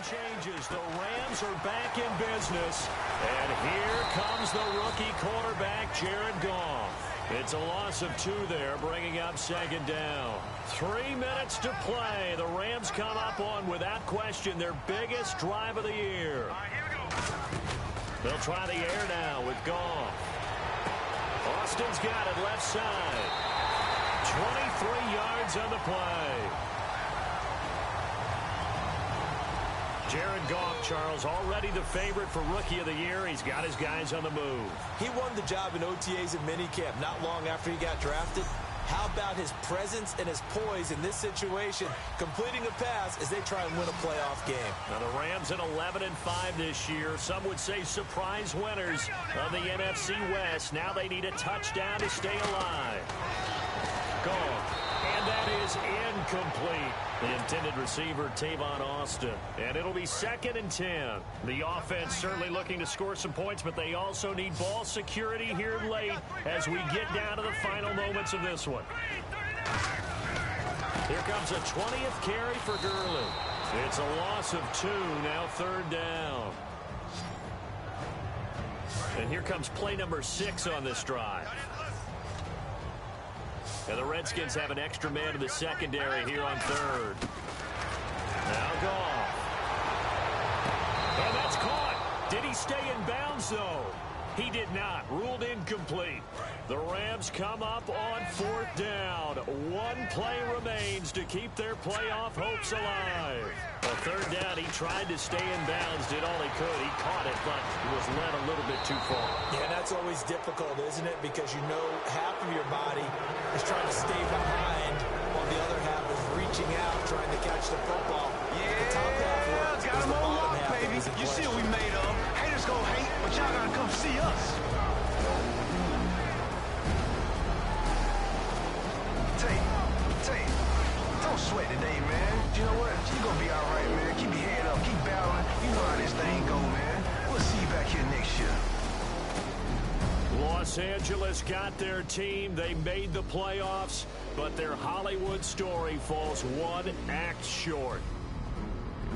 changes. The Rams are back in business. And here comes the rookie quarterback, Jared Goff. It's a loss of 2 there, bringing up second down. 3 minutes to play. The Rams come up on, without question, their biggest drive of the year. They'll try the air now with Goff. Austin's got it left side. 23 yards on the play. Jared Goff, Charles, already the favorite for Rookie of the Year. He's got his guys on the move. He won the job in OTAs and minicamp not long after he got drafted. How about his presence and his poise in this situation, completing a pass as they try and win a playoff game? Now the Rams at 11-5 this year. Some would say surprise winners of the NFC West. Now they need a touchdown to stay alive. Goff. And that is incomplete. The intended receiver, Tavon Austin. And it'll be 2nd and 10. The offense certainly looking to score some points, but they also need ball security here late as we get down to the final moments of this one. Here comes a 20th carry for Gurley. It's a loss of 2, now 3rd down. And here comes play number 6 on this drive. And the Redskins have an extra man in the secondary here on 3rd. Now Goff. And that's caught. Did he stay in bounds, though? He did not. Ruled incomplete. The Rams come up on 4th down. 1 play remains to keep their playoff hopes alive. On 3rd down, he tried to stay in bounds, did all he could. He caught it, but he was led a little bit too far. Yeah, and that's always difficult, isn't it? Because you know half of your body is trying to stay behind, while the other half is reaching out, trying to catch the football. Yeah, the top half works, got him on lock, baby. You see what we made of. Haters gonna hate, but y'all gotta come see us. Tate, don't sweat today, man. You know what? You gonna be all right, man. Keep your head up, keep battling. You know how this thing go, man. We'll see you back here next year. Los Angeles got their team. They made the playoffs, but their Hollywood story falls 1 act short.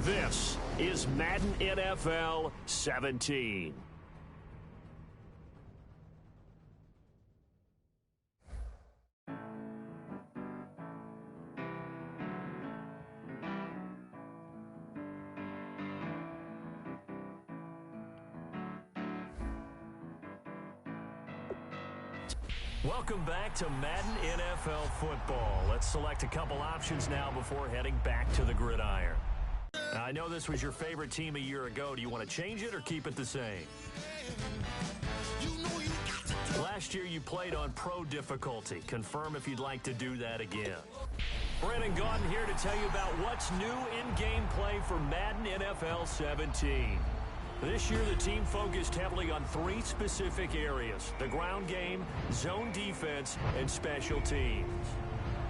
This is Madden NFL 17. Welcome back to Madden NFL Football. Let's select a couple options now before heading back to the gridiron. Now, I know this was your favorite team a year ago. Do you want to change it or keep it the same? Last year you played on pro difficulty. Confirm if you'd like to do that again. Brandon Gaudin here to tell you about what's new in gameplay for Madden NFL 17. This year, the team focused heavily on 3 specific areas: the ground game, zone defense, and special teams.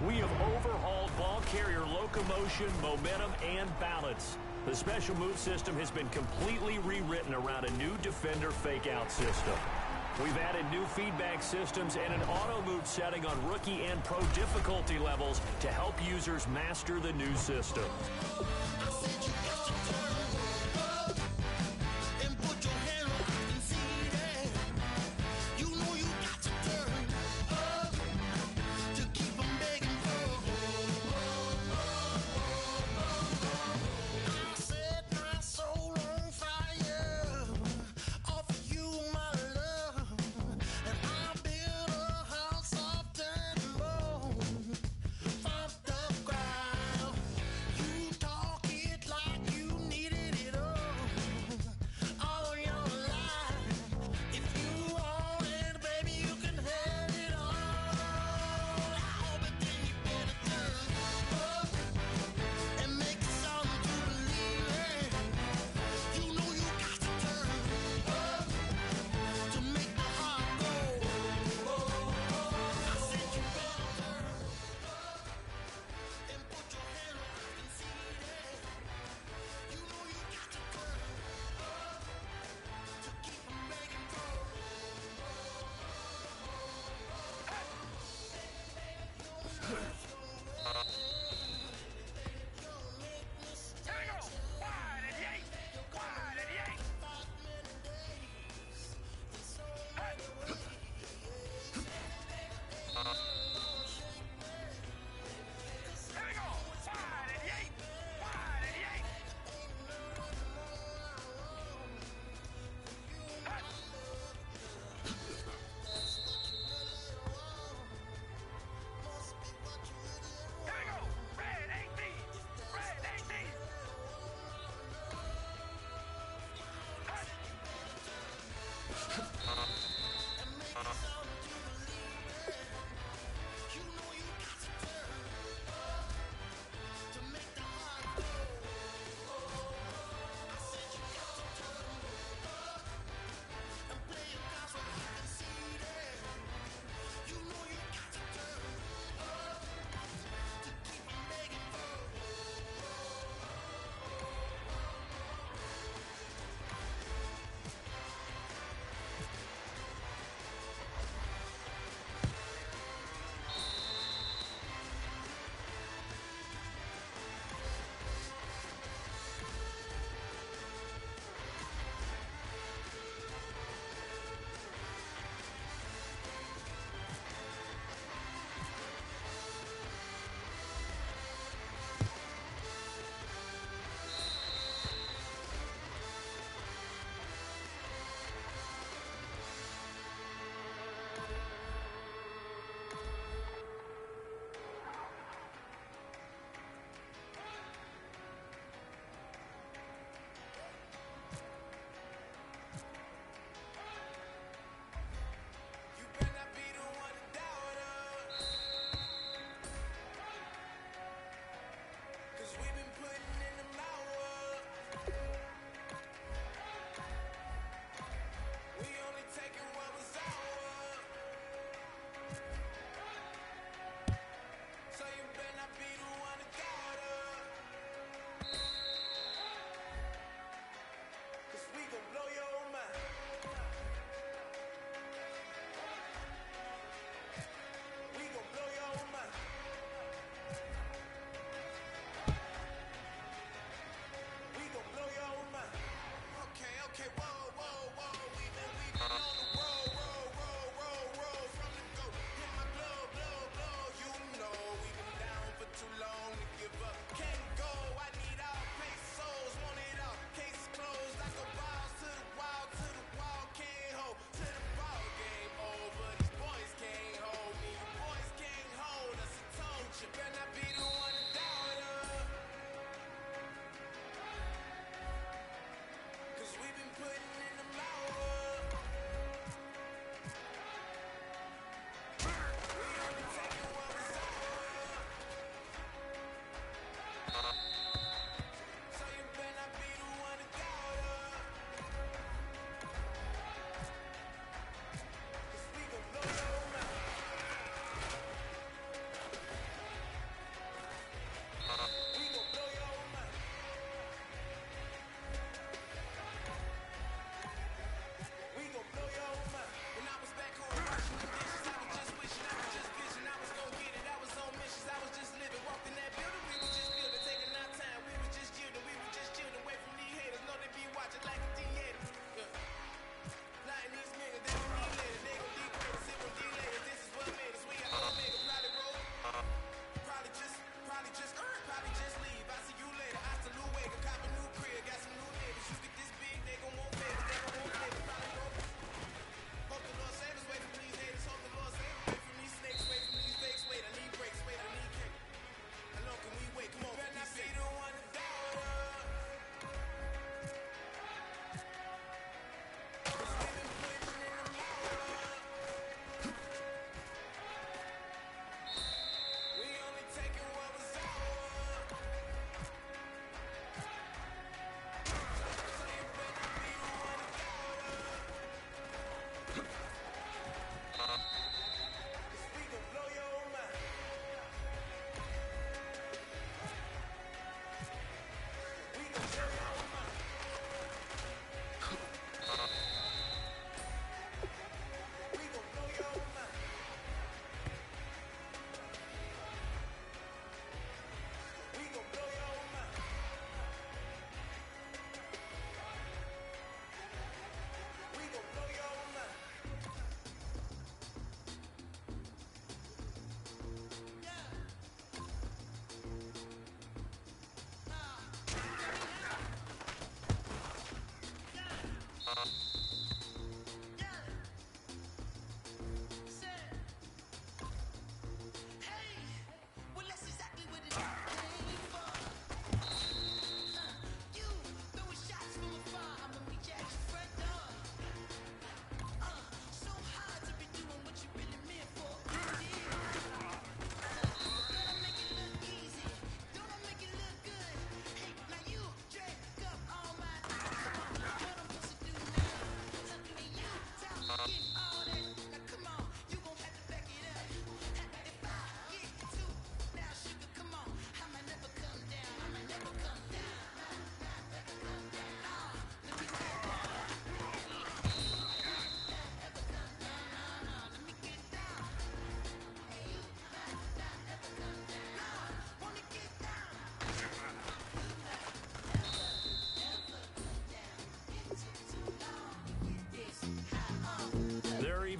We have overhauled ball carrier locomotion, momentum, and balance. The special move system has been completely rewritten around a new defender fake-out system. We've added new feedback systems and an auto-move setting on rookie and pro difficulty levels to help users master the new system.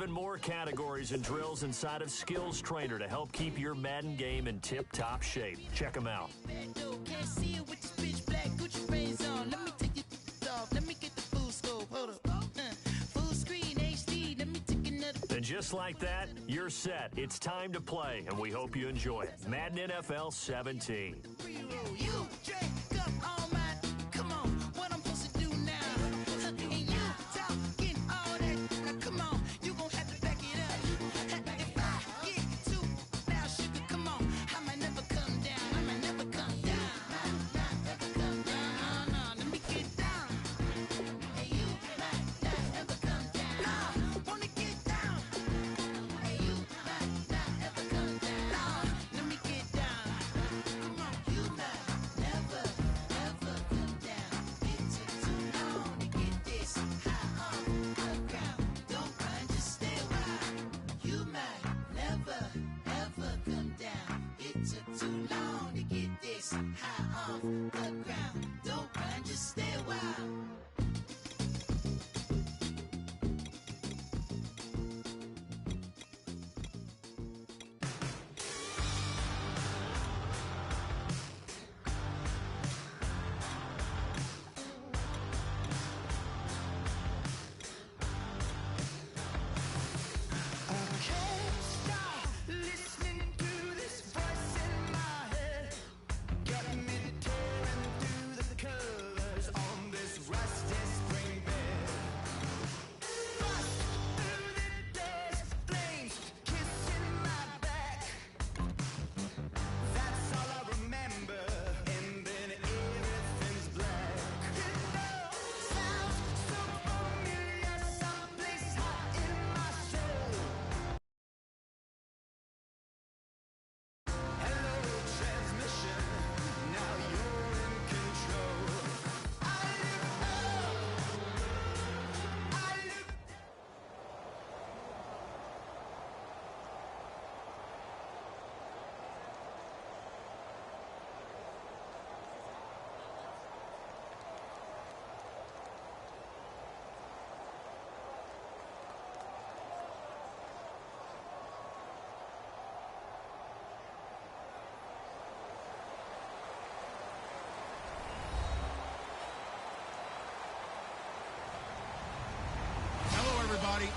even more categories and drills inside of Skills Trainer to help keep your Madden game in tip-top shape. Check them out. And just like that, you're set. It's time to play, and we hope you enjoy it. Madden NFL 17.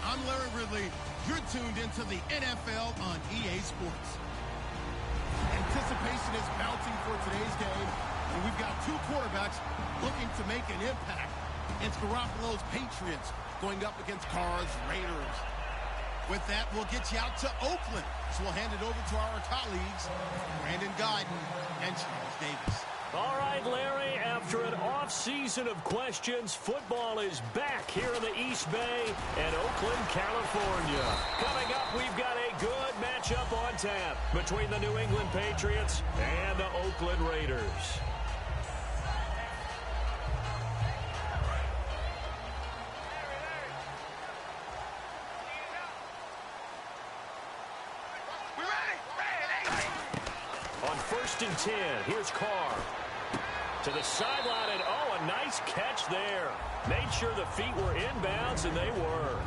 I'm Larry Ridley. You're tuned into the NFL on EA Sports. Anticipation is mounting for today's game, and we've got two quarterbacks looking to make an impact. It's Garoppolo's Patriots going up against Carr's Raiders. With that, we'll get you out to Oakland. So we'll hand it over to our colleagues, Brandon Guyton and Charles Davis. All right, Larry, after an off-season of questions, football is back here in the East Bay and Oakland, California. Coming up, we've got a good matchup on tap between the New England Patriots and the Oakland Raiders. On 1st and 10, here's Carr. To the sideline, and oh, a nice catch there. Made sure the feet were inbounds, and they were.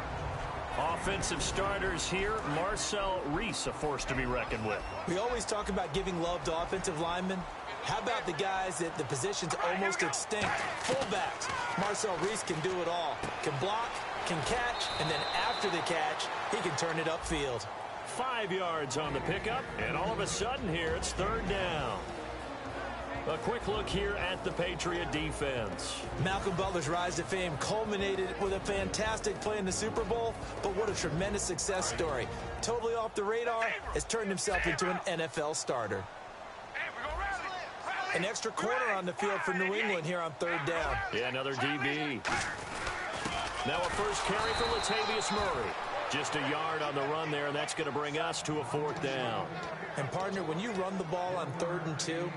Offensive starters here, Marcel Reese, a force to be reckoned with. We always talk about giving love to offensive linemen. How about the guys at the positions almost extinct? Fullbacks. Marcel Reese can do it all. Can block, can catch, and then after the catch, he can turn it upfield. 5 yards on the pickup, and all of a sudden here, it's 3rd down. A quick look here at the Patriot defense. Malcolm Butler's rise to fame culminated with a fantastic play in the Super Bowl, but what a tremendous success story. Totally off the radar, has turned himself into an NFL starter. An extra corner on the field for New England here on 3rd down. Yeah, another DB. Now a first carry for Latavius Murray. Just a yard on the run there, and that's going to bring us to a 4th down. And, partner, when you run the ball on 3rd and 2,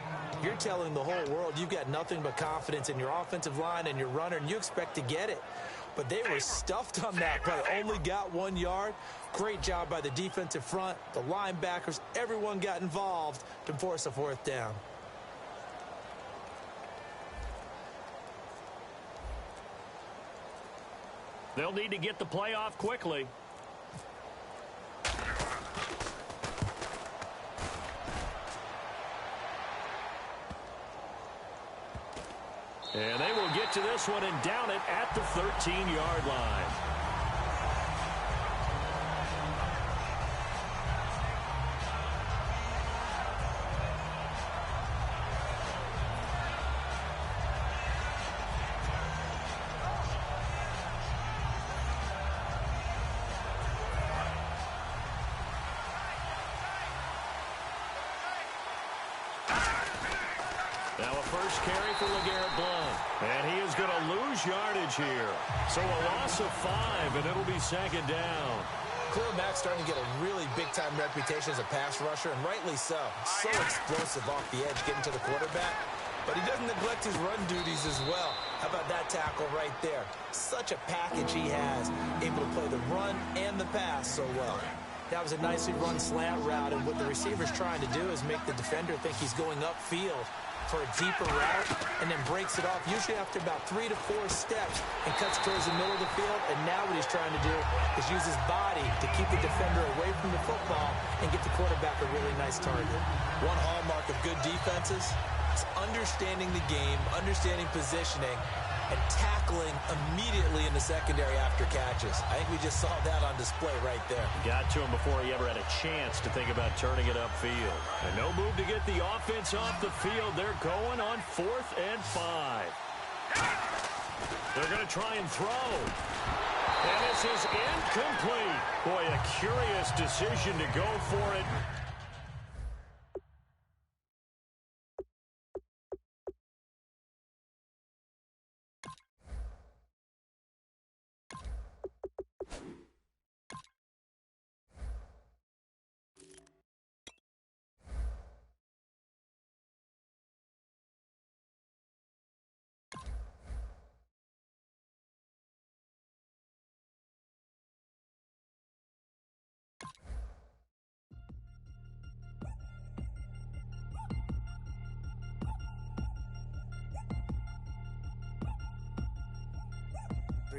you're telling the whole world you've got nothing but confidence in your offensive line and your runner, and you expect to get it. But they were stuffed on that play, only got 1 yard. Great job by the defensive front, the linebackers, everyone got involved to force a 4th down. They'll need to get the play off quickly. And they will get to this one and down it at the 13-yard line. Now a first carry for LeGarrette Blount. And he is going to lose yardage here. So a loss of 5, and it'll be second down. Khalil Mack's starting to get a really big-time reputation as a pass rusher, and rightly so. So explosive off the edge getting to the quarterback. But he doesn't neglect his run duties as well. How about that tackle right there? Such a package he has, able to play the run and the pass so well. That was a nicely run slant route, and what the receiver's trying to do is make the defender think he's going upfield for a deeper route, and then breaks it off, usually after about 3 to 4 steps, and cuts towards the middle of the field. And now what he's trying to do is use his body to keep the defender away from the football and get the quarterback a really nice target. One hallmark of good defenses is understanding the game, understanding positioning, and tackling immediately in the secondary after catches. I think we just saw that on display right there. Got to him before he ever had a chance to think about turning it upfield. And no move to get the offense off the field. They're going on 4th and 5. They're going to try and throw. And this is incomplete. Boy, a curious decision to go for it.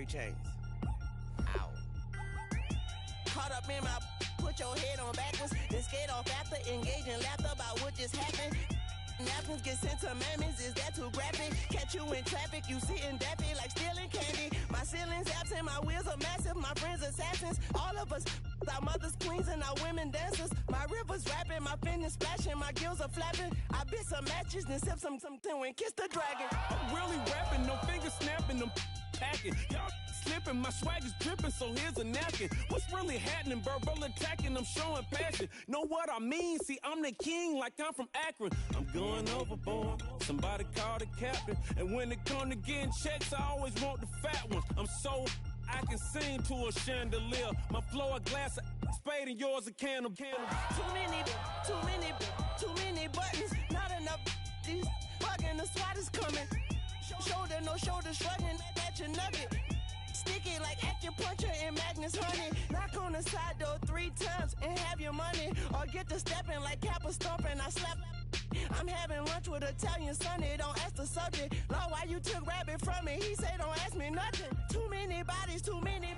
Chains. Ow. Caught up in my, put your head on backwards, then skate off after engaging laughter about what just happened. Napkins get sent to mammies, is that too graphic? Catch you in traffic, you sitting daffy like stealing candy. My ceiling's absent, my wheels are massive, my friends assassins. All of us, our mothers queens and our women dancers. My rivers rapping, my fingers splashing, my gills are flapping. I bit some matches, then sip something and kiss the dragon. I'm really rapping, no fingers snapping, them packing. Y'all slipping, my swag is dripping, so here's a napkin. What's really happening? Verbal attacking, I'm showing passion. Know what I mean? See, I'm the king like I'm from Akron. I'm going overboard, somebody call the captain. And when it come to getting checks, I always want the fat ones. I'm so I can sing to a chandelier. My flow a glass of spade and yours a candle. Too many buttons, not enough. These bugging, the SWAT is coming. Shoulder, no shoulder shrugging at your nugget. Sticky like acupuncture and Magnus honey. Knock on the side door 3 times and have your money. Or get to stepping like Kappa stomping. I slap. I'm having lunch with Italian Sonny. Don't ask the subject. Lord, why you took rabbit from me? He say don't ask me nothing. Too many bodies, too many.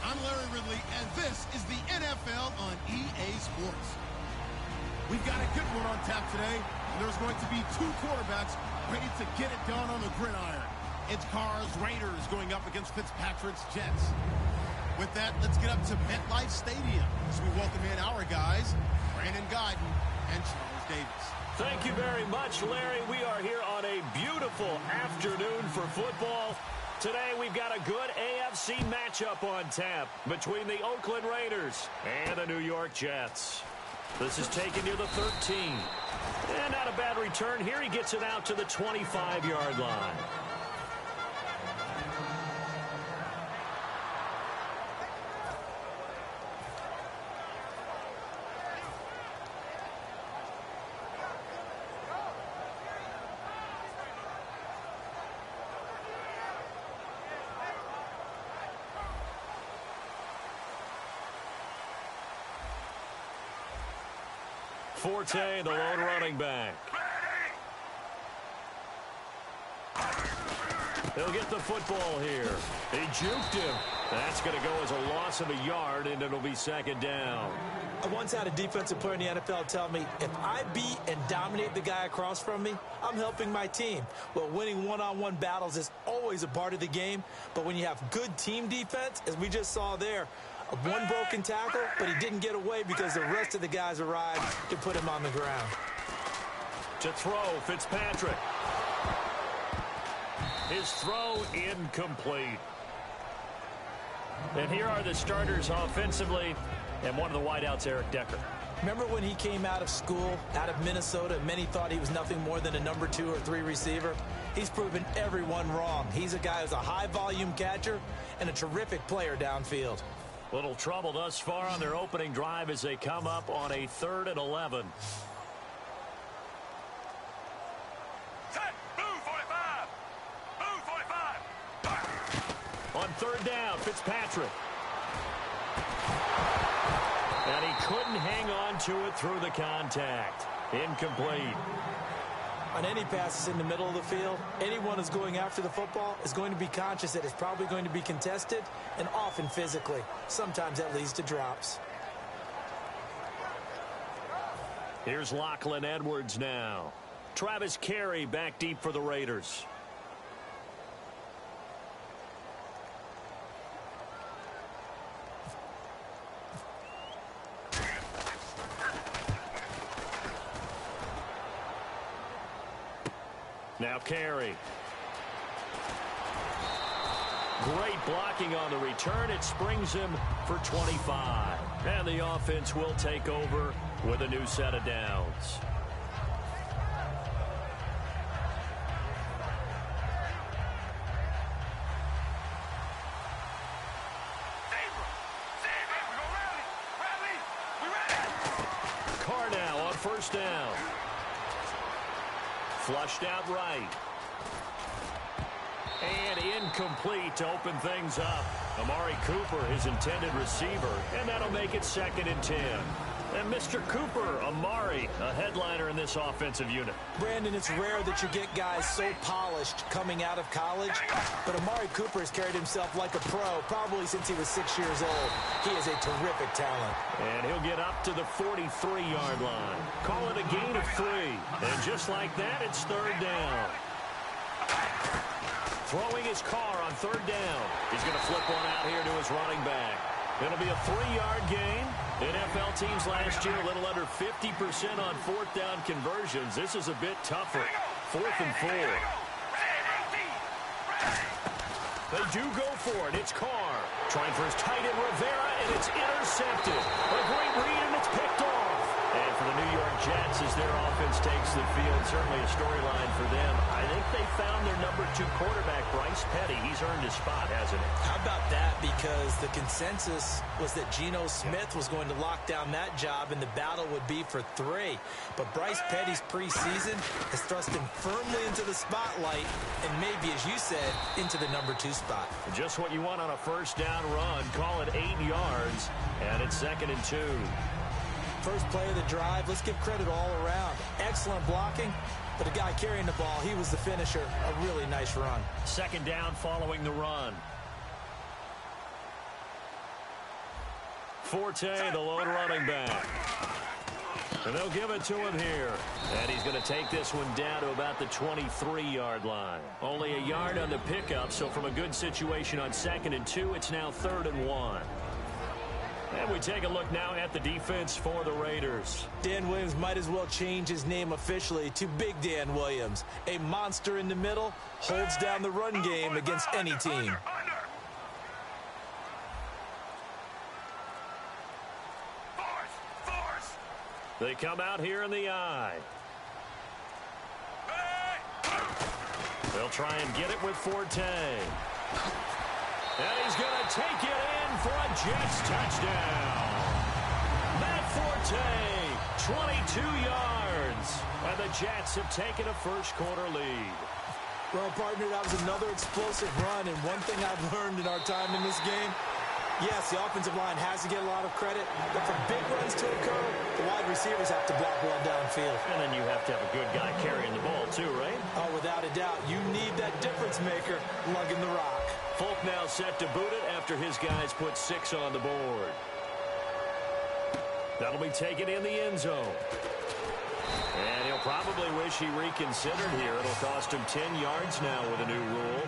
I'm Larry Ridley, and this is the NFL on EA Sports. We've got a good one on tap today, and there's going to be 2 quarterbacks ready to get it done on the gridiron. It's Carr's Raiders going up against Fitzpatrick's Jets. With that, let's get up to MetLife Stadium as we welcome in our guys, Brandon Gaudin and Charles Davis. Thank you very much, Larry. We are here on a beautiful afternoon for football. Today, we've got a good AFC matchup on tap between the Oakland Raiders and the New York Jets. This is taken near the 13. And not a bad return here. He gets it out to the 25-yard line. Forte, the lone running back. He'll get the football here. He juked him. That's going to go as a loss of a yard, and it'll be second down. I once had a defensive player in the NFL tell me, if I beat and dominate the guy across from me, I'm helping my team. Well, winning one-on-one battles is always a part of the game, but when you have good team defense, as we just saw there, one broken tackle, but he didn't get away because the rest of the guys arrived to put him on the ground. To throw, Fitzpatrick. His throw incomplete. And here are the starters offensively, and one of the wideouts, Eric Decker. Remember when he came out of school, out of Minnesota, and many thought he was nothing more than a number 2 or 3 receiver? He's proven everyone wrong. He's a guy who's a high-volume catcher and a terrific player downfield. Little trouble thus far on their opening drive as they come up on a 3rd and 11. On 3rd down, Fitzpatrick. And he couldn't hang on to it through the contact. Incomplete. On any passes in the middle of the field, anyone who's going after the football is going to be conscious that it's probably going to be contested, and often physically. Sometimes that leads to drops. Here's Lachlan Edwards now. Travis Carey back deep for the Raiders. Now Carey. Great blocking on the return. It springs him for 25. And the offense will take over with a new set of downs. Carr now on 1st down. Flushed out right. And incomplete to open things up. Amari Cooper, his intended receiver, and that'll make it 2nd and 10. And Mr. Cooper, Amari, a headliner in this offensive unit. Brandon, it's rare that you get guys so polished coming out of college, but Amari Cooper has carried himself like a pro probably since he was 6 years old. He is a terrific talent. And he'll get up to the 43-yard line. Call it a gain of 3. And just like that, it's 3rd down. Throwing his Carr on 3rd down. He's going to flip one out here to his running back. It'll be a 3-yard gain. NFL teams last year a little under 50% on 4th down conversions. This is a bit tougher. 4th and 4. They do go for it. It's Carr. Trying for his tight end Rivera, and it's intercepted. A great read, and it's picked off. And for the New York Jets, as their offense takes the field, certainly a storyline for them. I think they found their number 2 quarterback, Bryce Petty. He's earned his spot, hasn't he? How about that? Because the consensus was that Geno Smith was going to lock down that job, and the battle would be for 3. But Bryce Petty's preseason has thrust him firmly into the spotlight, and maybe, as you said, into the number 2 spot. Just what you want on a 1st down run. Call it 8 yards, and it's 2nd and 2. First play of the drive, let's give credit all around. Excellent blocking, but the guy carrying the ball, he was the finisher. A really nice run. 2nd down following the run. Forte, the lone running back. And they'll give it to him here. And he's going to take this one down to about the 23-yard line. Only a yard on the pickup, so from a good situation on 2nd and 2, it's now 3rd and 1. And we take a look now at the defense for the Raiders. Dan Williams might as well change his name officially to Big Dan Williams. A monster in the middle, holds down the run game against any team. They come out here in the eye. They'll try and get it with Forte. And he's going to take it in for a Jets touchdown. Matt Forte, 22 yards. And the Jets have taken a first-quarter lead. Well, partner, that was another explosive run. And one thing I've learned in our time in this game, Yes, the offensive line has to get a lot of credit, but for big runs to occur, the wide receivers have to block well downfield. And then you have to have a good guy carrying the ball too, right? Oh, without a doubt. You need that difference maker lugging the rock. Folk now set to boot it after his guys put 6 on the board. That'll be taken in the end zone. And he'll probably wish he reconsidered here. It'll cost him 10 yards now with a new rule,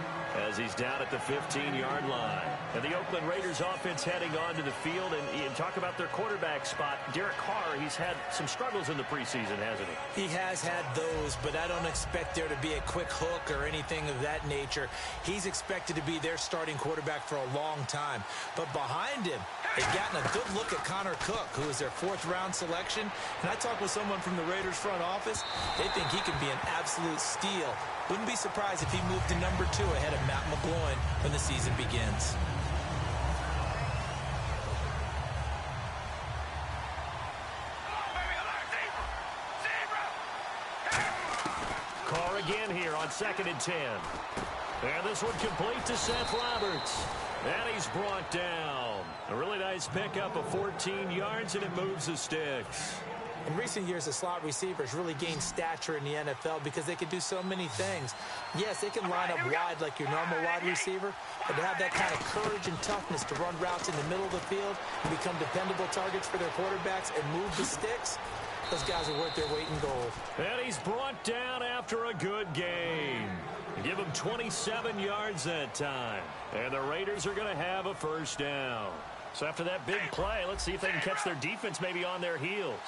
as he's down at the 15-yard line. And the Oakland Raiders offense heading onto the field. And talk about their quarterback spot. Derek Carr, he's had some struggles in the preseason, hasn't he? He has had those, but I don't expect there to be a quick hook or anything of that nature. He's expected to be their starting quarterback for a long time. But behind him, they've gotten a good look at Connor Cook, who is their 4th-round selection. And I talked with someone from the Raiders front office. They think he can be an absolute steal. Wouldn't be surprised if he moved to number 2 ahead of Matt McGloin when the season begins. Carr again here on 2nd and 10. And this one complete to Seth Roberts. And he's brought down. A really nice pickup of 14 yards, and it moves the sticks. In recent years, the slot receivers really gained stature in the NFL because they can do so many things. Yes, they can line up wide like your normal wide receiver, but to have that kind of courage and toughness to run routes in the middle of the field and become dependable targets for their quarterbacks and move the sticks, those guys are worth their weight in gold. And he's brought down after a good game. Give him 27 yards that time. And the Raiders are going to have a first down. So after that big play, let's see if they can catch their defense maybe on their heels.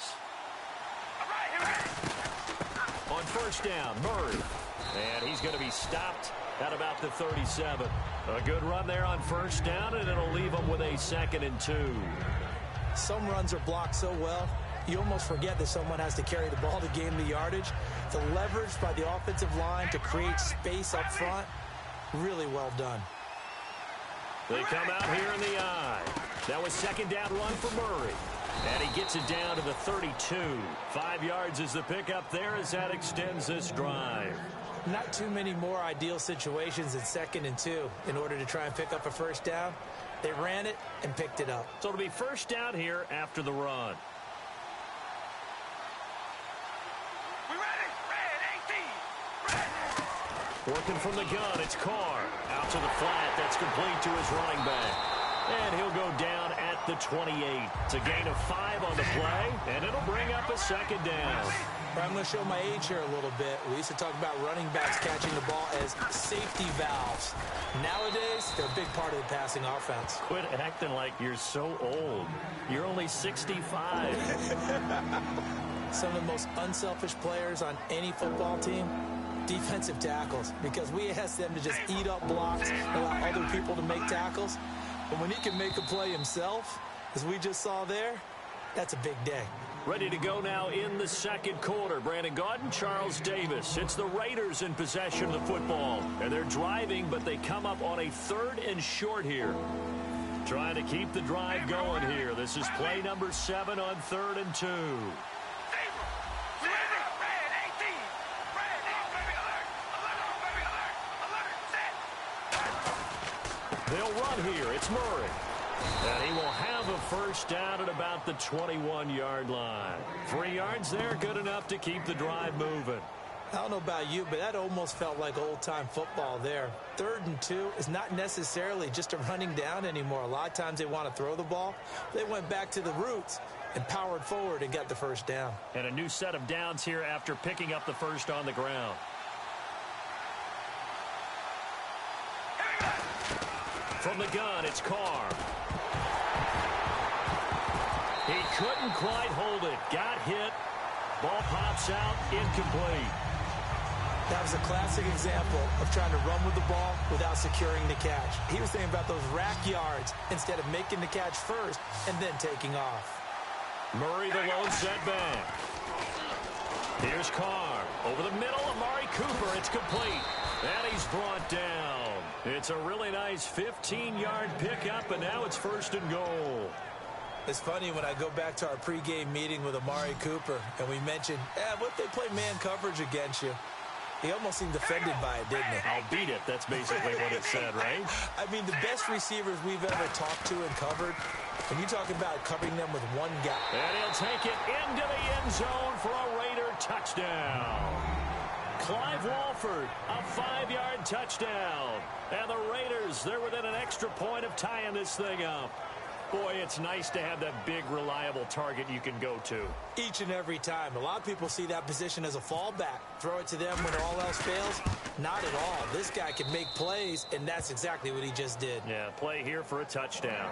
On first down, Murray. And he's going to be stopped at about the 37. A good run there on first down, and it'll leave them with a 2nd and 2. Some runs are blocked so well, you almost forget that someone has to carry the ball to gain the yardage. The leverage by the offensive line to create space up front, really well done. They come out here in the eye. That was 2nd down run for Murray. And he gets it down to the 32. 5 yards is the pickup there as that extends this drive. Not too many more ideal situations in 2nd and 2 in order to try and pick up a first down. They ran it and picked it up. So it'll be first down here after the run. Working from the gun, it's Carr. Out to the flat, that's complete to his running back. And he'll go down at the 28. It's a gain of 5 on the play, and it'll bring up a 2nd down. I'm going to show my age here a little bit. We used to talk about running backs catching the ball as safety valves. Nowadays, they're a big part of the passing offense. Quit acting like you're so old. You're only 65. Some of the most unselfish players on any football team, defensive tackles, because we ask them to just eat up blocks and allow other people to make tackles. But when he can make a play himself, as we just saw there, that's a big day. Ready to go now in the 2nd quarter. Brandon Gaudin, Charles Davis. It's the Raiders in possession of the football. And they're driving, but they come up on a 3rd and short here. Trying to keep the drive going here. This is play number 7 on 3rd and 2. They'll run here. It's Murray. And he will have a first down at about the 21-yard line. 3 yards there, good enough to keep the drive moving. I don't know about you, but that almost felt like old-time football there. 3rd and 2 is not necessarily just a running down anymore. A lot of times they want to throw the ball. They went back to the roots and powered forward and got the first down. And a new set of downs here after picking up the first on the ground. From the gun, it's Carr. He couldn't quite hold it. Got hit. Ball pops out, incomplete. That was a classic example of trying to run with the ball without securing the catch. He was thinking about those rack yards instead of making the catch first and then taking off. Murray the lone setback. Here's Carr. Over the middle, Amari Cooper. It's complete. And he's brought down. It's a really nice 15-yard pickup, and now it's 1st and goal. It's funny when I go back to our pregame meeting with Amari Cooper, and we mentioned, what if they play man coverage against you? He almost seemed offended by it, didn't he? I'll beat it. That's basically what it said, right? I mean, the best receivers we've ever talked to and covered, when you talk about covering them with one guy. And he'll take it into the end zone for a Raider touchdown. Clive Walford, a 5-yard touchdown. And the Raiders, they're within an extra point of tying this thing up. Boy, it's nice to have that big, reliable target you can go to. Each and every time. A lot of people see that position as a fallback. Throw it to them when all else fails. Not at all. This guy can make plays, and that's exactly what he just did. Yeah, play here for a touchdown.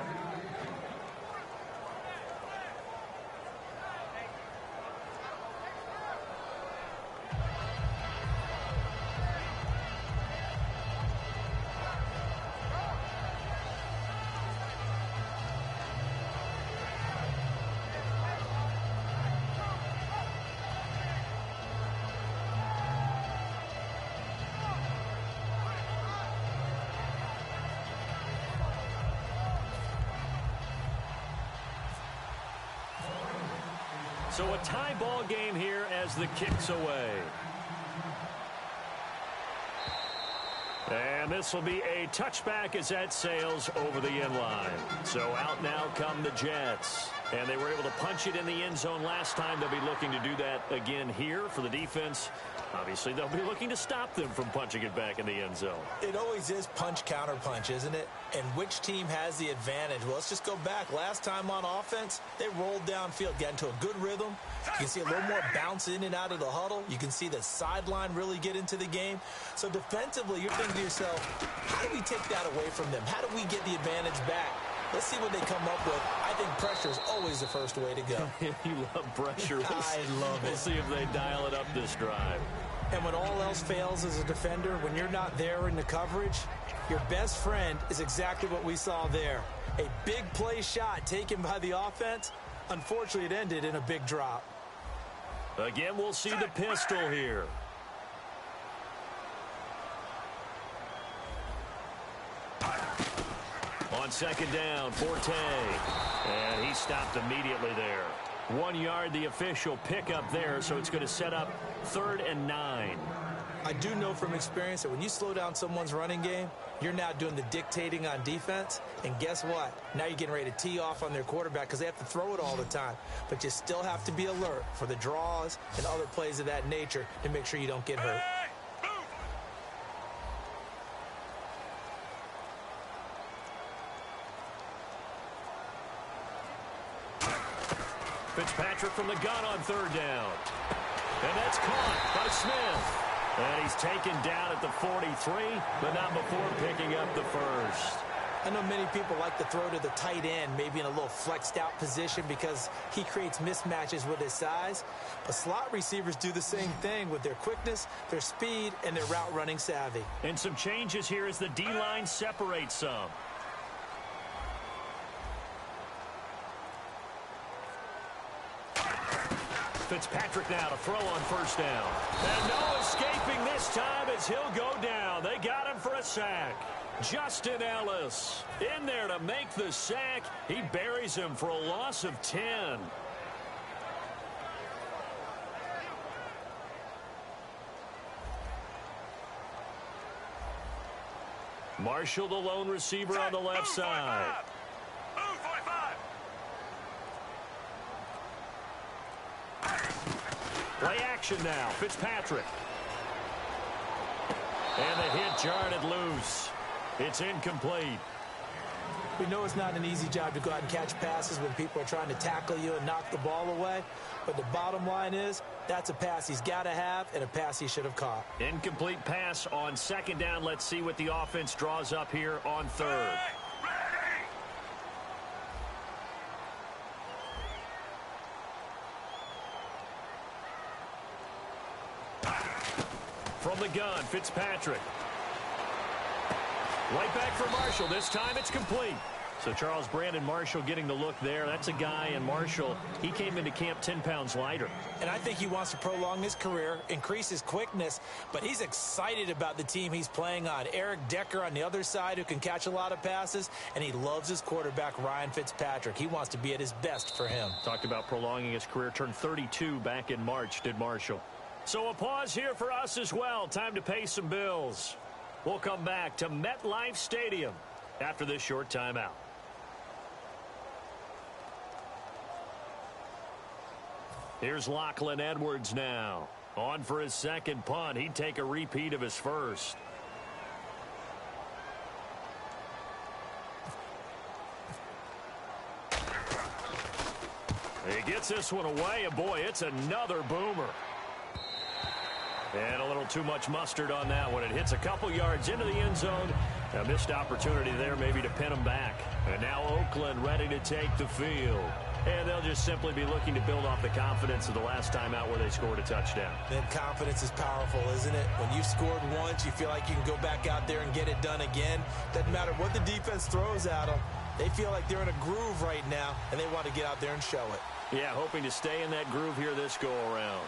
So a tie ball game here as the kick's away. And this will be a touchback as that sails over the end line. So out now come the Jets. And they were able to punch it in the end zone last time. They'll be looking to do that again here for the defense. Obviously, they'll be looking to stop them from punching it back in the end zone. It always is punch, counter punch, isn't it? And which team has the advantage? Well, let's just go back. Last time on offense, they rolled downfield, got into a good rhythm. You can see a little more bounce in and out of the huddle. You can see the sideline really get into the game. So defensively, you're thinking to yourself, how do we take that away from them? How do we get the advantage back? Let's see what they come up with. I think pressure is always the first way to go. You love pressure. I love it. We'll see if they dial it up this drive. And when all else fails as a defender, when you're not there in the coverage, your best friend is exactly what we saw there. A big play shot taken by the offense. Unfortunately, it ended in a big drop. Again, we'll see the pistol here. On second down, Forte. And he stopped immediately there. 1 yard, the official pickup there, so it's going to set up 3rd and 9. I do know from experience that when you slow down someone's running game, you're now doing the dictating on defense. And guess what? Now you're getting ready to tee off on their quarterback because they have to throw it all the time. But you still have to be alert for the draws and other plays of that nature to make sure you don't get hurt. Fitzpatrick from the gun on 3rd down. And that's caught by Smith. And he's taken down at the 43, but not before picking up the first. I know many people like to throw to the tight end, maybe in a little flexed out position because he creates mismatches with his size. But slot receivers do the same thing with their quickness, their speed, and their route running savvy. And some changes here as the D-line separates some. Fitzpatrick now to throw on 1st down. And no escaping this time as he'll go down. They got him for a sack. Justin Ellis in there to make the sack. He buries him for a loss of 10. Marshall, the lone receiver on the left side. Play action now. Fitzpatrick. And the hit jarred it loose. It's incomplete. We know it's not an easy job to go out and catch passes when people are trying to tackle you and knock the ball away. But the bottom line is, that's a pass he's got to have and a pass he should have caught. Incomplete pass on 2nd down. Let's see what the offense draws up here on 3rd. From the gun, Fitzpatrick. Right back for Marshall. This time it's complete. So Charles, Brandon Marshall getting the look there. That's a guy, and Marshall, he came into camp 10 pounds lighter. And I think he wants to prolong his career, increase his quickness, but he's excited about the team he's playing on. Eric Decker on the other side who can catch a lot of passes, and he loves his quarterback, Ryan Fitzpatrick. He wants to be at his best for him. Talked about prolonging his career. Turned 32 back in March, did Marshall. So a pause here for us as well. Time to pay some bills. We'll come back to MetLife Stadium after this short timeout. Here's Lachlan Edwards now. On for his second punt. He'd take a repeat of his first. He gets this one away, and boy, it's another boomer. And a little too much mustard on that one. It hits a couple yards into the end zone. A missed opportunity there maybe to pin them back. And now Oakland ready to take the field. And they'll just simply be looking to build off the confidence of the last time out where they scored a touchdown. Then confidence is powerful, isn't it? When you've scored once, you feel like you can go back out there and get it done again. Doesn't matter what the defense throws at them. They feel like they're in a groove right now, and they want to get out there and show it. Yeah, hoping to stay in that groove here this go-around.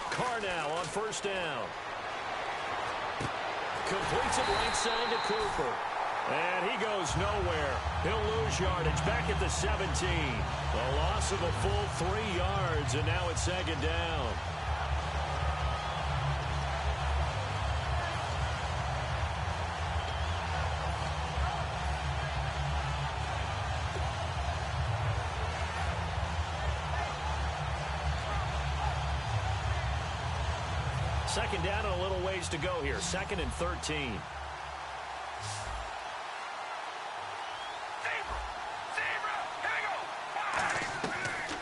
Carr now on first down. Completes it right side to Cooper. And he goes nowhere. He'll lose yardage back at the 17. A loss of a full 3 yards, and now it's second down. Second down and a little ways to go here. 2nd and 13.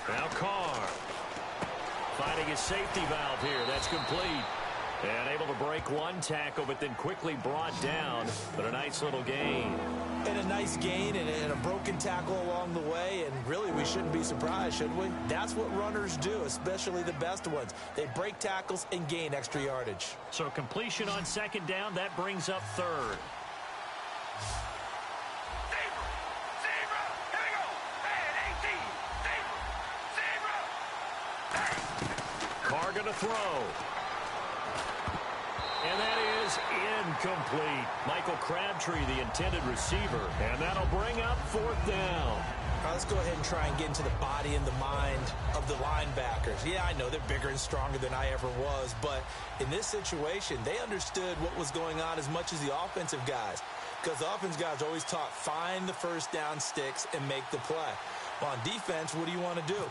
Now Carr finding his safety valve here. That's complete. And able to break one tackle, but then quickly brought down. But a nice little gain. And a nice gain and a broken tackle along the way. And really, we shouldn't be surprised, should we? That's what runners do, especially the best ones. They break tackles and gain extra yardage. So completion on second down. That brings up third. Carr going to throw. And that is incomplete. Michael Crabtree, the intended receiver. And that'll bring up fourth down. All right, let's go ahead and try and get into the body and the mind of the linebackers. Yeah, I know they're bigger and stronger than I ever was, but in this situation, they understood what was going on as much as the offensive guys. Because the offensive guys always taught, find the first down sticks and make the play. Well, on defense, what do you want to do?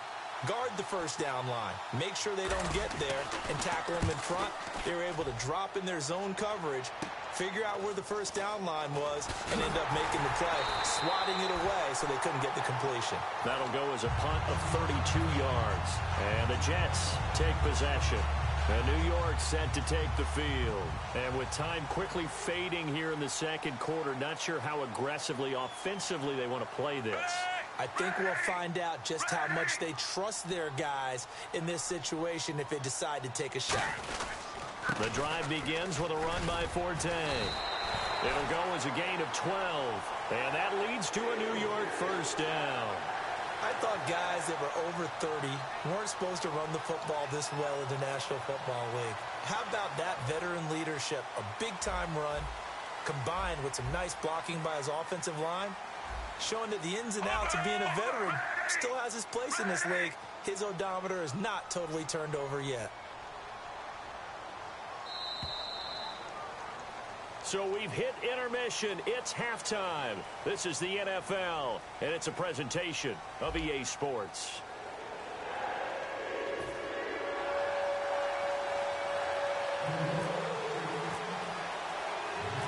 Guard the first down line. Make sure they don't get there and tackle them in front. They were able to drop in their zone coverage, figure out where the first down line was, and end up making the play, swatting it away so they couldn't get the completion. That'll go as a punt of 32 yards. And the Jets take possession. And New York set to take the field. And with time quickly fading here in the second quarter, not sure how aggressively, offensively they want to play this. I think we'll find out just how much they trust their guys in this situation if they decide to take a shot. The drive begins with a run by Forte. It'll go as a gain of 12. And that leads to a New York first down. I thought guys that were over 30 weren't supposed to run the football this well in the National Football League. How about that veteran leadership? A big-time run combined with some nice blocking by his offensive line, showing that the ins and outs of being a veteran still has his place in this league. His odometer is not totally turned over yet. So we've hit intermission. It's halftime. This is the NFL, and it's a presentation of EA Sports.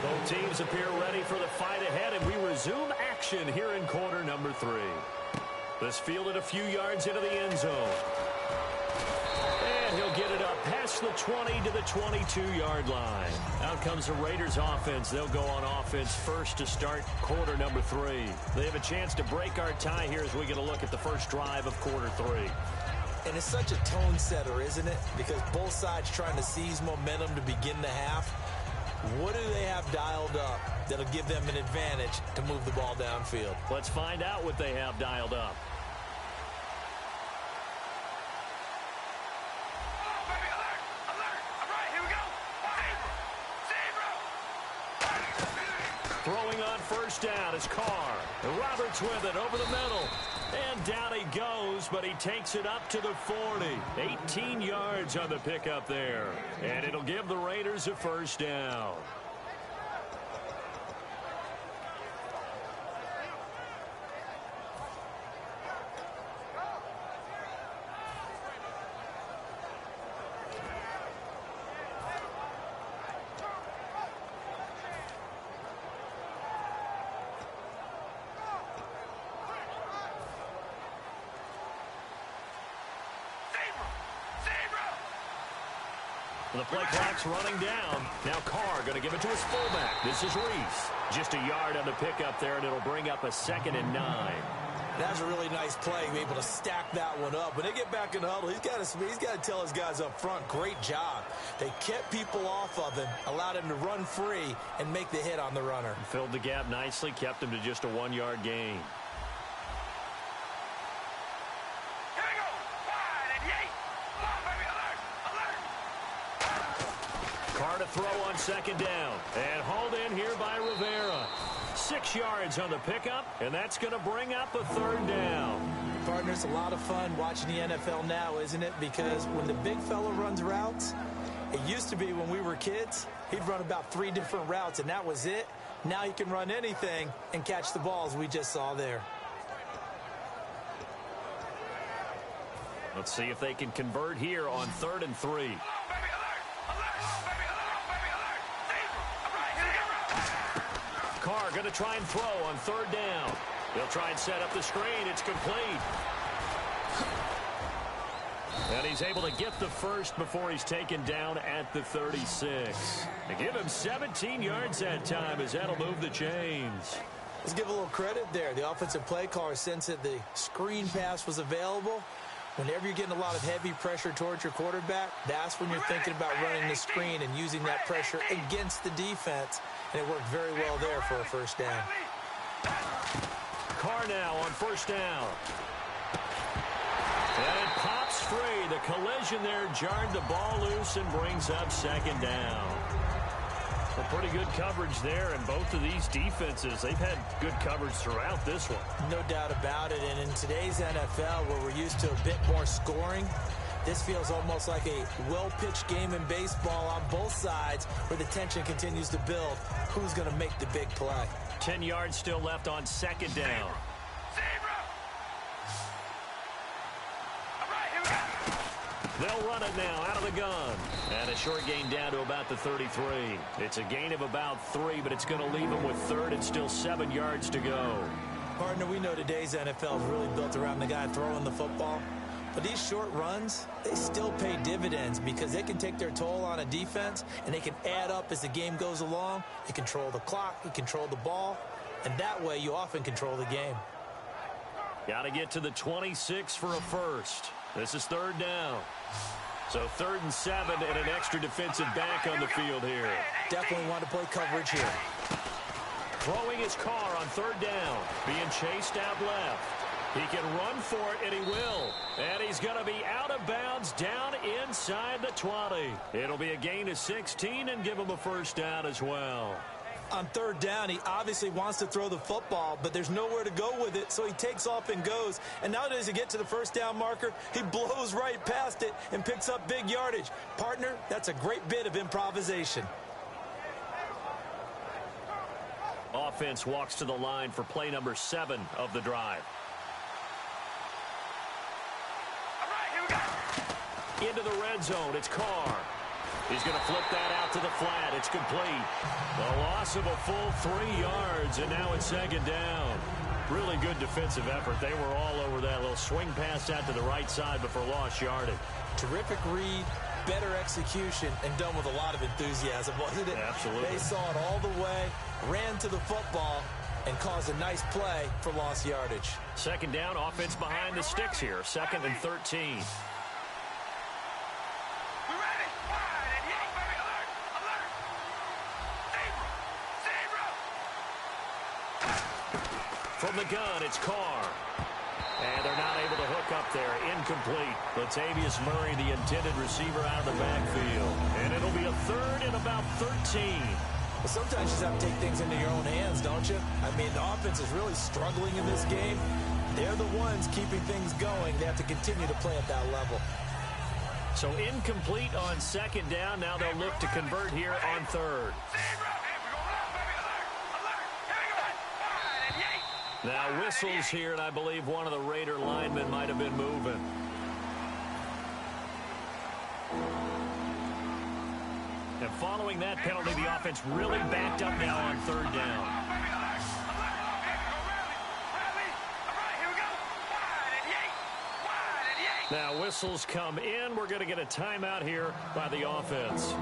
Both teams appear ready for the fight ahead, and we resume action here in quarter number 3. This fielded a few yards into the end zone. And he'll get it up past the 20 to the 22-yard line. Out comes the Raiders offense. They'll go on offense first to start quarter number 3. They have a chance to break our tie here as we get a look at the first drive of quarter 3. And it's such a tone setter, isn't it? Because both sides trying to seize momentum to begin the half. What do they have dialed up that'll give them an advantage to move the ball downfield? Let's find out what they have dialed up. Throwing on first down is Carr. And Roberts with it over the middle. And down he goes, but he takes it up to the 40. 18 yards on the pickup there. And it'll give the Raiders a first down. The play clock's running down. Now Carr going to give it to his fullback. This is Reese. Just a yard on the pickup there, and it'll bring up a 2nd and 9. That's a really nice play, be able to stack that one up. When they get back in the huddle, he's got to tell his guys up front, great job. They kept people off of him, allowed him to run free, and make the hit on the runner. Filled the gap nicely, kept him to just a 1-yard gain. Carr to throw on 2nd down. And hauled in here by Rivera. 6 yards on the pickup, and that's going to bring up a 3rd down. Partner, it's a lot of fun watching the NFL now, isn't it? Because when the big fella runs routes, it used to be when we were kids, he'd run about 3 different routes, and that was it. Now he can run anything and catch the balls we just saw there. Let's see if they can convert here on 3rd and 3. Carr going to try and throw on 3rd down. They'll try and set up the screen. It's complete. And he's able to get the first before he's taken down at the 36. They give him 17 yards that time as that'll move the chains. Let's give a little credit there. The offensive play caller sensed that the screen pass was available. Whenever you're getting a lot of heavy pressure towards your quarterback, that's when you're thinking about running the screen and using that pressure against the defense. And it worked very well there for a first down. Carr now on 1st down. And it pops free. The collision there jarred the ball loose and brings up 2nd down. Well, pretty good coverage there, and both of these defenses, they've had good coverage throughout this one. No doubt about it, and in today's NFL, where we're used to a bit more scoring, this feels almost like a well-pitched game in baseball on both sides where the tension continues to build. Who's going to make the big play? 10 yards still left on 2nd down. They'll run it now out of the gun. And a short gain down to about the 33. It's a gain of about 3, but it's going to leave them with 3rd and still 7 yards to go. Partner, we know today's NFL is really built around the guy throwing the football. But these short runs, they still pay dividends because they can take their toll on a defense and they can add up as the game goes along. You control the clock, you control the ball, and that way you often control the game. Got to get to the 26 for a first. This is 3rd down. So 3rd and 7 and an extra defensive back on the field here. Definitely want to play coverage here. Throwing his Carr on 3rd down. Being chased out left. He can run for it, and he will. And he's going to be out of bounds down inside the 20. It'll be a gain of 16 and give him a first down as well. On 3rd down, he obviously wants to throw the football, but there's nowhere to go with it, so he takes off and goes. And now that he gets to the first down marker, he blows right past it and picks up big yardage. Partner, that's a great bit of improvisation. Offense walks to the line for play number 7 of the drive. Into the red zone, it's Carr. He's going to flip that out to the flat. It's complete. The loss of a full 3 yards, and now it's 2nd down. Really good defensive effort. They were all over that little swing pass out to the right side before lost yardage. Terrific read, better execution, and done with a lot of enthusiasm, wasn't it? Absolutely. They saw it all the way, ran to the football, and caused a nice play for lost yardage. 2nd down, offense behind the sticks here. 2nd and 13. From the gun, it's Carr. And they're not able to hook up there. Incomplete. Latavius Murray, the intended receiver, out of the backfield. And it'll be a 3rd and about 13. Well, sometimes you just have to take things into your own hands, don't you? I mean, the offense is really struggling in this game. They're the ones keeping things going. They have to continue to play at that level. So incomplete on second down. Now they'll look to convert here on third. Now whistles here, and I believe one of the Raider linemen might have been moving. And following that penalty, the offense really backed up now on third down. Now whistles come in. We're going to get a timeout here by the offense.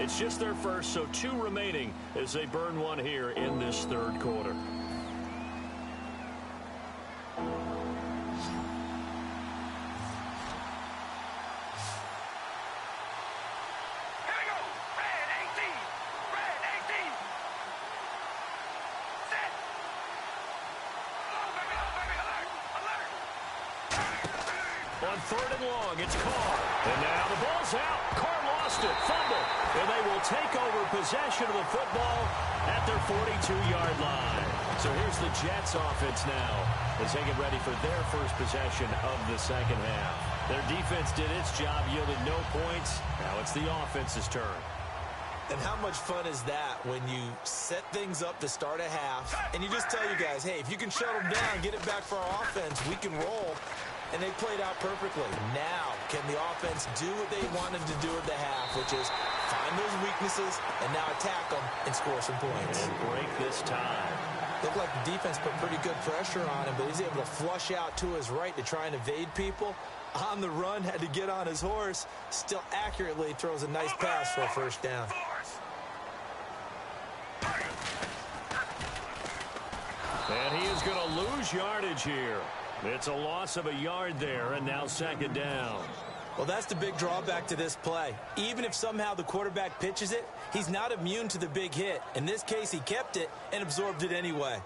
It's just their first, so 2 remaining as they burn one here in this third quarter. On third and long, it's Carr. And now the ball's out. Carr lost it. Fumble. And they will take over possession of the football at their 42-yard line. So here's the Jets offense now as they get ready for their first possession of the second half. Their defense did its job, yielded no points. Now it's the offense's turn. And how much fun is that when you set things up to start a half and you just tell you guys, hey, if you can shut them down, get it back for our offense, we can roll. And they played out perfectly. Now, can the offense do what they wanted to do at the half, which is find those weaknesses and now attack them and score some points. And break this tie. Looked like the defense put pretty good pressure on him, but he's able to flush out to his right to try and evade people. On the run, had to get on his horse. Still accurately throws a nice pass for a first down. And he is going to lose yardage here. It's a loss of a yard there, and now second down. Well, that's the big drawback to this play. Even if somehow the quarterback pitches it, he's not immune to the big hit. In this case, he kept it and absorbed it anyway.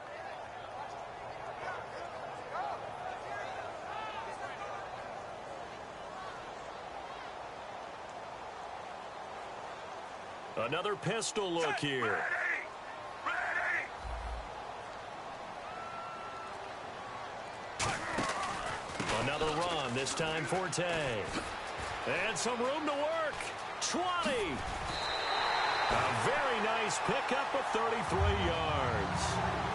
Another pistol look here. Another run, this time Forte. And some room to work. 20. A very nice pickup of 33 yards.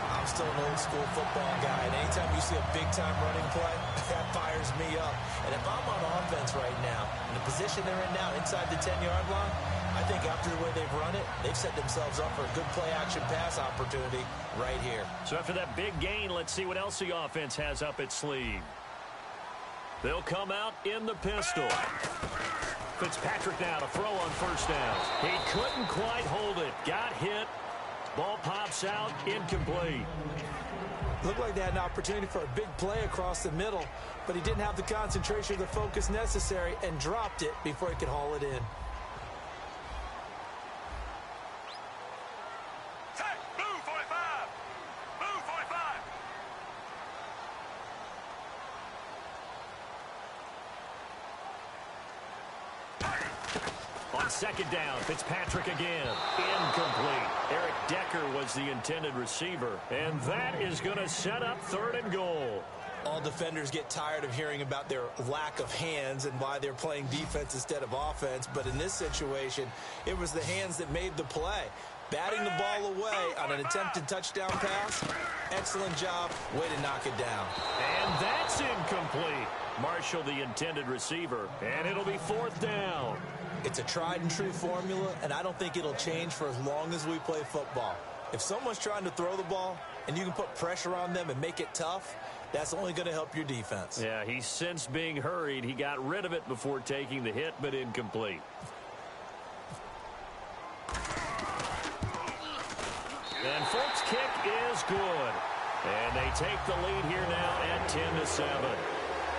I'm still an old school football guy, and anytime you see a big-time running play, that fires me up. And if I'm on offense right now, in the position they're in now, inside the 10-yard line, I think after the way they've run it, they've set themselves up for a good play-action pass opportunity right here. So after that big gain, let's see what else the offense has up its sleeve. They'll come out in the pistol. Fitzpatrick now to throw on first down. He couldn't quite hold it. Got hit. Ball pops out. Incomplete. Looked like they had an opportunity for a big play across the middle, but he didn't have the concentration or the focus necessary and dropped it before he could haul it in. Second down, Fitzpatrick again. Incomplete. Eric Decker was the intended receiver. And that is going to set up third and goal. All defenders get tired of hearing about their lack of hands and why they're playing defense instead of offense. But in this situation, it was the hands that made the play. Batting the ball away on an attempted touchdown pass. Excellent job. Way to knock it down. And that's incomplete. Marshall, the intended receiver. And it'll be fourth down. It's a tried-and-true formula, and I don't think it'll change for as long as we play football. If someone's trying to throw the ball and you can put pressure on them and make it tough, that's only going to help your defense. Yeah, he sensed being hurried. He got rid of it before taking the hit, but incomplete. And Folk's kick is good. And they take the lead here now at 10-7.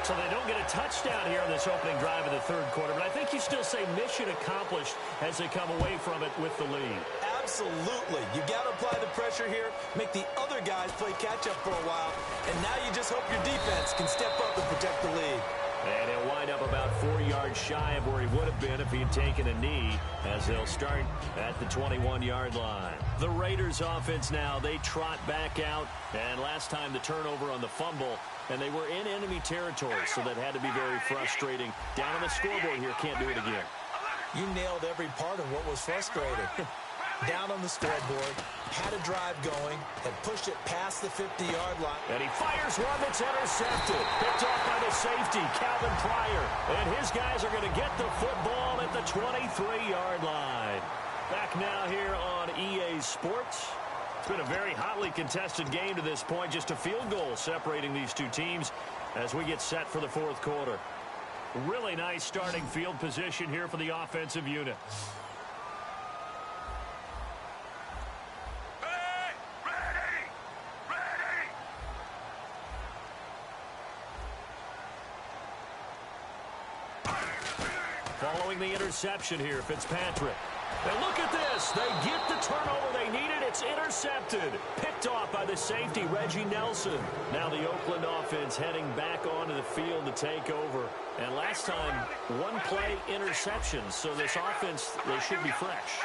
So they don't get a touchdown here in this opening drive of the third quarter, but I think you still say mission accomplished as they come away from it with the lead. Absolutely. You got to apply the pressure here, make the other guys play catch-up for a while, and now you just hope your defense can step up and protect the lead. And he'll wind up about 4 yards shy of where he would have been if he had taken a knee, as they'll start at the 21-yard line. The Raiders offense now, they trot back out, and last time the turnover on the fumble, and they were in enemy territory, so that had to be very frustrating. Down on the scoreboard here, can't do it again. You nailed every part of what was frustrating. Down on the scoreboard, had a drive going, and pushed it past the 50-yard line. And he fires one that's intercepted. Picked off by the safety, Calvin Pryor. And his guys are going to get the football at the 23-yard line. Back now here on EA Sports. It's been a very hotly contested game to this point. Just a field goal separating these two teams as we get set for the fourth quarter. Really nice starting field position here for the offensive unit. Following the interception here, Fitzpatrick. And look at this. They get the turnover they needed. It's intercepted. Picked off by the safety, Reggie Nelson. Now the Oakland offense heading back onto the field to take over. And last time, one play interception. So this offense, they should be fresh.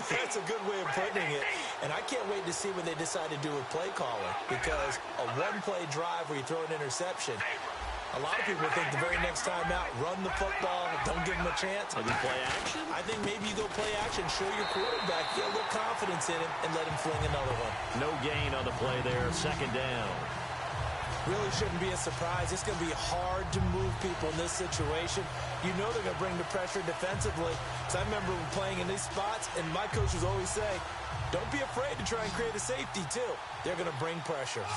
That's a good way of putting it. And I can't wait to see what they decide to do with play calling. Because a one-play drive where you throw an interception, a lot of people think the very next time out, run the football, don't give them a chance. Maybe play action? I think maybe you go play action, show your quarterback, get a little confidence in him, and let him fling another one. No gain on the play there, second down. Really shouldn't be a surprise. It's going to be hard to move people in this situation. You know they're going to bring the pressure defensively. Because I remember playing in these spots, and my coach was always saying, don't be afraid to try and create a safety, too. They're going to bring pressure.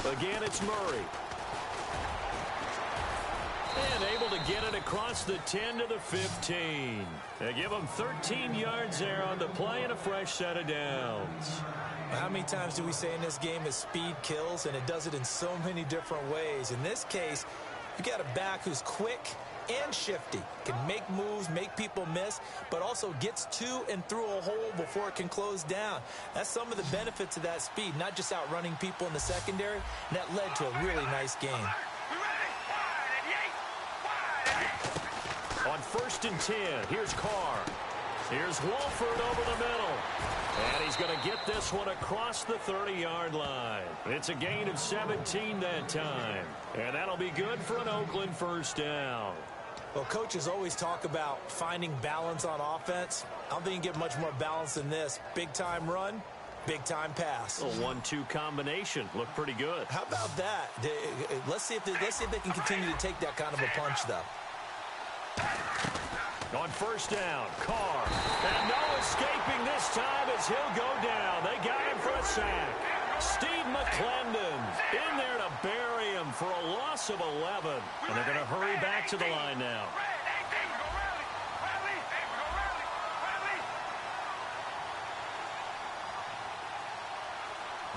Again, it's Murray. And able to get it across the 10 to the 15. They give them 13 yards there on the play and a fresh set of downs. How many times do we say in this game that speed kills, and it does it in so many different ways? In this case, you got a back who's quick and shifty, can make moves, make people miss, but also gets to and through a hole before it can close down. That's some of the benefits of that speed, not just outrunning people in the secondary, and that led to a really nice game. On 1st and 10, here's Carr. Here's Walford over the middle. And he's going to get this one across the 30-yard line. It's a gain of 17 that time. And that'll be good for an Oakland first down. Well, coaches always talk about finding balance on offense. I don't think you can get much more balance than this. Big-time run, big-time pass. A 1-2 combination. Looked pretty good. How about that? Let's see if they can continue to take that kind of a punch, though. On 1st down, Carr. And no escaping this time as he'll go down. They got him for a sack. Steve McClendon in there to bury him for a loss of 11. And they're going to hurry back to the line now.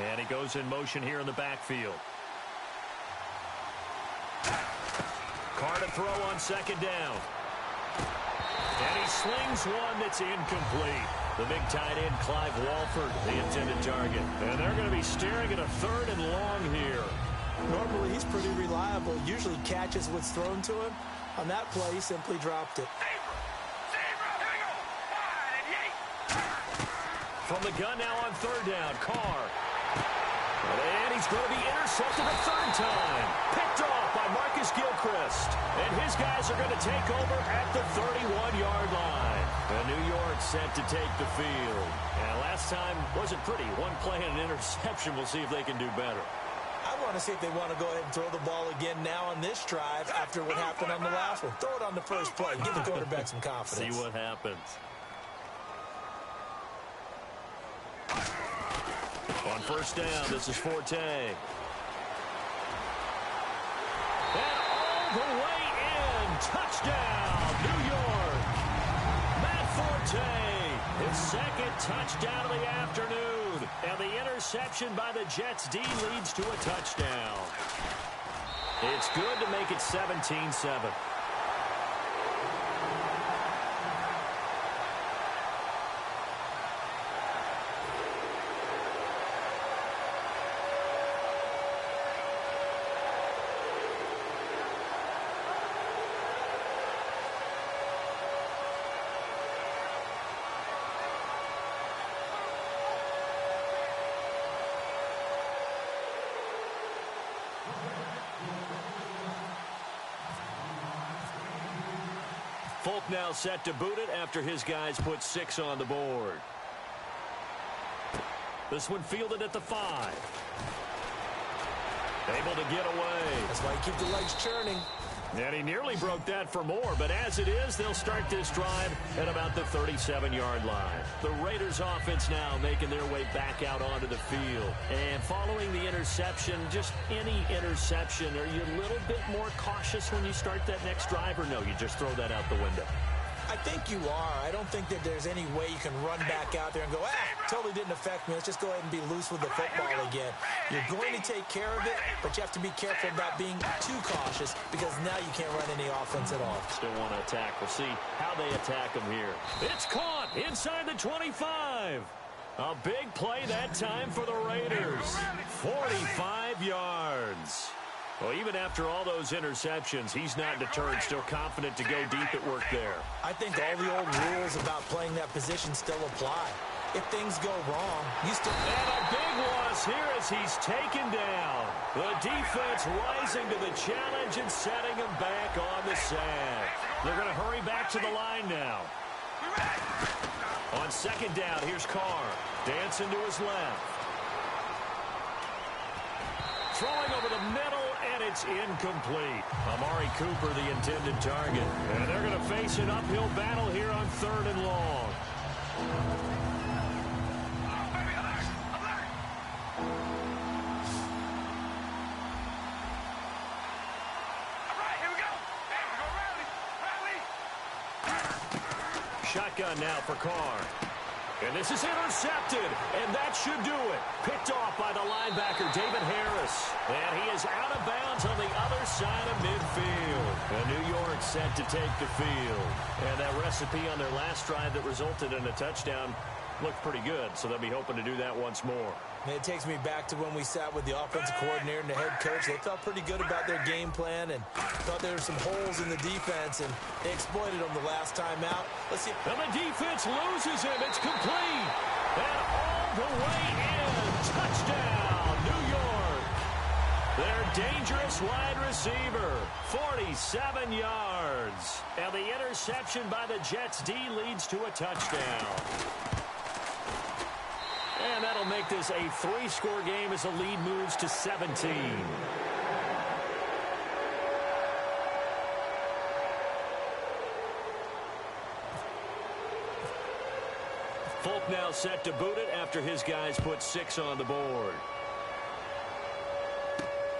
And he goes in motion here in the backfield. Carr to throw on 2nd down. And he slings one that's incomplete. The big tight end, Clive Walford, the intended target. And they're going to be staring at a 3rd and long here. Normally, he's pretty reliable. Usually catches what's thrown to him. On that play, he simply dropped it. From the gun now on 3rd down, Carr. And he's going to be intercepted a 3rd time. Picked off by Marcus Gilchrist. And his guys are going to take over at the 31-yard line. And New York set to take the field. And last time wasn't pretty. One play and an interception. We'll see if they can do better. I want to see if they want to go ahead and throw the ball again now on this drive after what happened on the last one. Throw it on the first play. Give the quarterback some confidence. See what happens. On 1st down, this is Forte. And all the way in. Touchdown, New York. Matt Forte, his 2nd touchdown of the afternoon. And the interception by the Jets D leads to a touchdown. It's good to make it 17-7. Folk now set to boot it after his guys put 6 on the board. This one fielded at the 5. Able to get away. That's why you keep the legs churning. And he nearly broke that for more, but as it is, they'll start this drive at about the 37-yard line. The Raiders offense now making their way back out onto the field. And following the interception, just any interception, are you a little bit more cautious when you start that next drive, or no, you just throw that out the window? I think you are. I don't think that there's any way you can run back out there and go, totally didn't affect me. Let's just go ahead and be loose with the football again. You're going to take care of it, but you have to be careful about being too cautious because now you can't run any offense at all. Still want to attack. We'll see how they attack them here. It's caught inside the 25. A big play that time for the Raiders. 45 yards. Well, even after all those interceptions, he's not deterred, still confident to go deep at work there. I think all the old rules about playing that position still apply. If things go wrong, you still... And a big loss here as he's taken down. The defense rising to the challenge and setting him back on the sand. They're going to hurry back to the line now. On second down, here's Carr. Dancing to his left. Throwing over the middle, and it's incomplete. Amari Cooper, the intended target. And they're going to face an uphill battle here on 3rd and long. Shotgun now for Carr. And this is intercepted, and that should do it. Picked off by the linebacker, David Harris. And he is out of bounds on the other side of midfield. And New York set to take the field. And that recipe on their last drive that resulted in a touchdown looked pretty good, so they'll be hoping to do that once more. And it takes me back to when we sat with the offensive coordinator and the head coach. They felt pretty good about their game plan and thought there were some holes in the defense, and they exploited them the last time out. Let's see. And the defense loses him. It's complete. And all the way in. Touchdown, New York. Their dangerous wide receiver. 47 yards. And the interception by the Jets D leads to a touchdown. And that'll make this a 3-score game as the lead moves to 17. Folk now set to boot it after his guys put 6 on the board.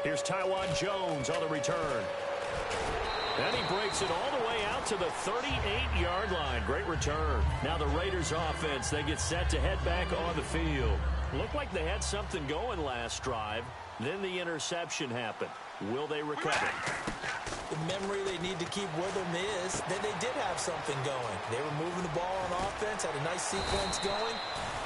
Here's Tywan Jones on the return. And he breaks it all the way out to the 38-yard line. Great return. Now the Raiders offense, they get set to head back on the field. Looked like they had something going last drive. Then the interception happened. Will they recover? The memory they need to keep with them is that they did have something going. They were moving the ball on offense, had a nice sequence going.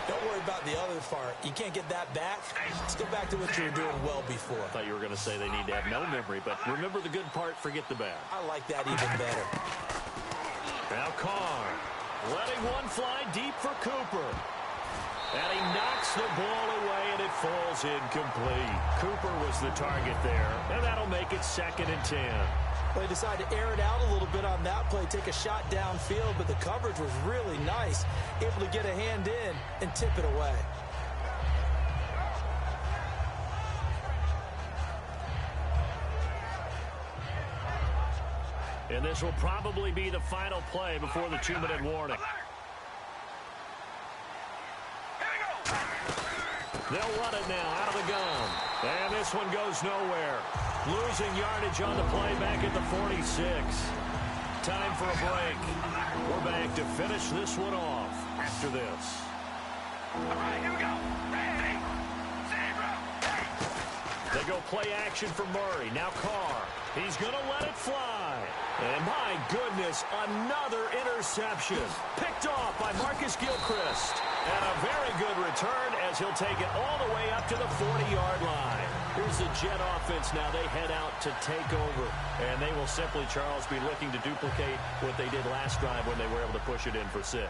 Don't worry about the other part. You can't get that back. Let's go back to what you were doing well before. I thought you were going to say they need to have no memory, but remember the good part, forget the bad. I like that even better. Now Carr letting one fly deep for Cooper. And he knocks the ball away, and it falls incomplete. Cooper was the target there, and that'll make it 2nd and 10. Well, they decided to air it out a little bit on that play, take a shot downfield, but the coverage was really nice. Able to get a hand in and tip it away. And this will probably be the final play before the 2-minute warning. They'll run it now out of the gun. And this one goes nowhere. Losing yardage on the play back at the 46. Time for a break. We're back to finish this one off after this. All right, here we go. Ready, zero. They go play action for Murray. Now Carr. He's going to let it fly. And my goodness, another interception. Picked off by Marcus Gilchrist. And a very good return as he'll take it all the way up to the 40-yard line. Here's the Jet offense now. They head out to take over. And they will simply, Charles, be looking to duplicate what they did last drive when they were able to push it in for 6.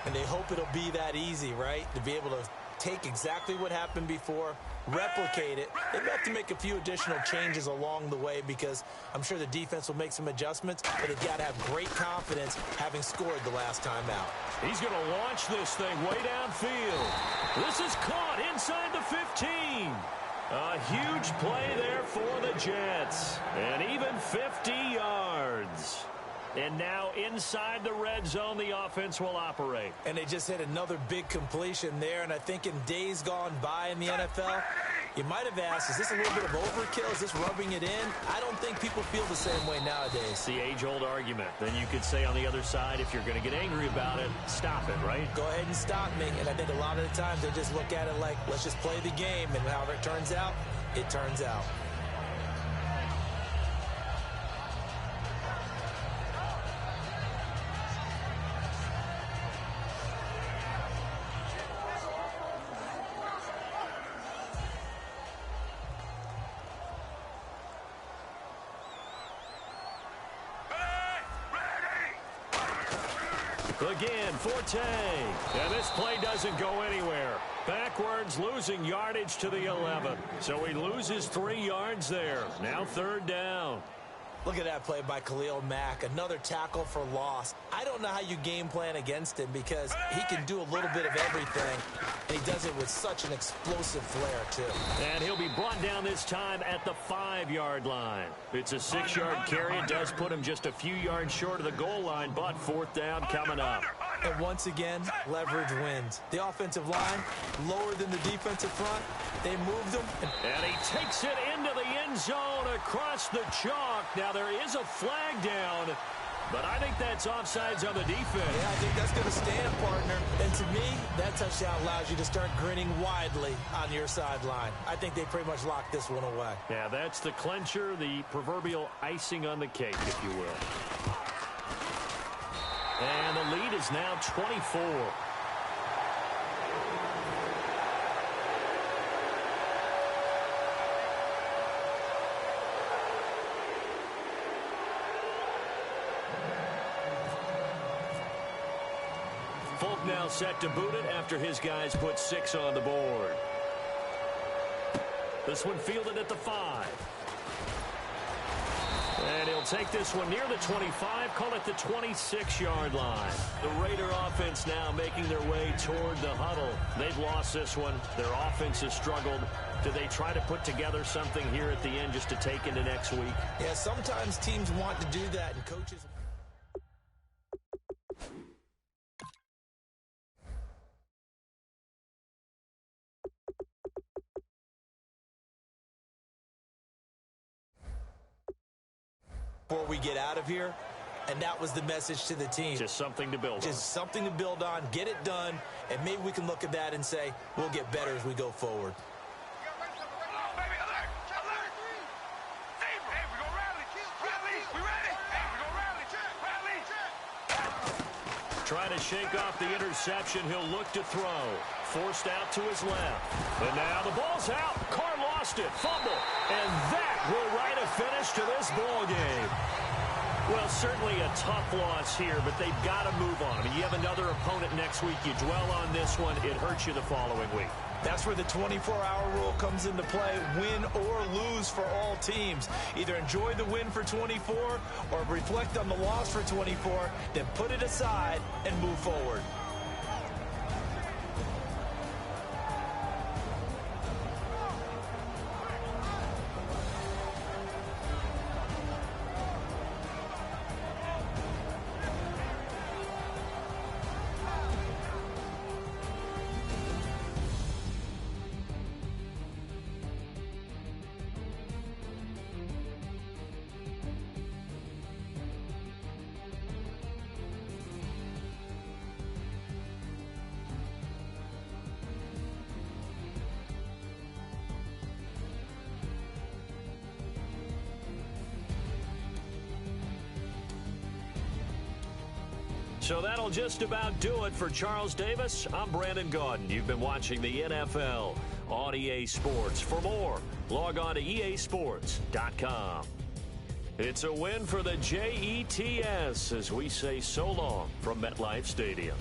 And they hope it'll be that easy, right? To be able to take exactly what happened before, replicate it. They may have to make a few additional changes along the way because I'm sure the defense will make some adjustments, but they've got to have great confidence having scored the last time out. He's going to launch this thing way downfield. This is caught inside the 15. A huge play there for the Jets. And even 50 yards. And now inside the red zone, the offense will operate. And they just hit another big completion there. And I think in days gone by in the NFL, you might have asked, is this a little bit of overkill? Is this rubbing it in? I don't think people feel the same way nowadays. It's the age-old argument. Then you could say on the other side, if you're going to get angry about it, stop it, right? Go ahead and stop me. And I think a lot of the times they just look at it like, let's just play the game. And however it turns out, it turns out. Again, Forte. And this play doesn't go anywhere. Backwards, losing yardage to the 11. So he loses 3 yards there. Now 3rd down. Look at that play by Khalil Mack. Another tackle for loss. I don't know how you game plan against him because he can do a little bit of everything, and he does it with such an explosive flair, too. And he'll be brought down this time at the 5-yard line. It's a 6-yard carry. It does put him just a few yards short of the goal line, but 4th down coming up. And once again, leverage wins. The offensive line, lower than the defensive front. They moved them. And he takes it into the end zone across the chalk. Now, there is a flag down, but I think that's offsides on the defense. Yeah, I think that's going to stand, partner. And to me, that touchdown allows you to start grinning widely on your sideline. I think they pretty much locked this one away. Yeah, that's the clincher, the proverbial icing on the cake, if you will. And the lead is now 24. Folk now set to boot it after his guys put 6 on the board. This one fielded at the 5. And he'll take this one near the 25, call it the 26-yard line. The Raider offense now making their way toward the huddle. They've lost this one. Their offense has struggled. Do they try to put together something here at the end just to take into next week? Yeah, sometimes teams want to do that, and coaches... before we get out of here, and that was the message to the team. Just something to build on. Just something to build on, get it done, and maybe we can look at that and say, we'll get better as we go forward. Trying to shake off the interception. He'll look to throw. Forced out to his left. And now the ball's out. Carr lost it. Fumble. And that will write a finish to this ball game. Well, certainly a tough loss here, but they've got to move on. I mean, you have another opponent next week. You dwell on this one, it hurts you the following week. That's where the 24-hour rule comes into play, win or lose for all teams. Either enjoy the win for 24 or reflect on the loss for 24, then put it aside and move forward. So that'll just about do it for Charles Davis. I'm Brandon Gaudin. You've been watching the NFL on EA Sports. For more, log on to easports.com. It's a win for the Jets as we say so long from MetLife Stadium.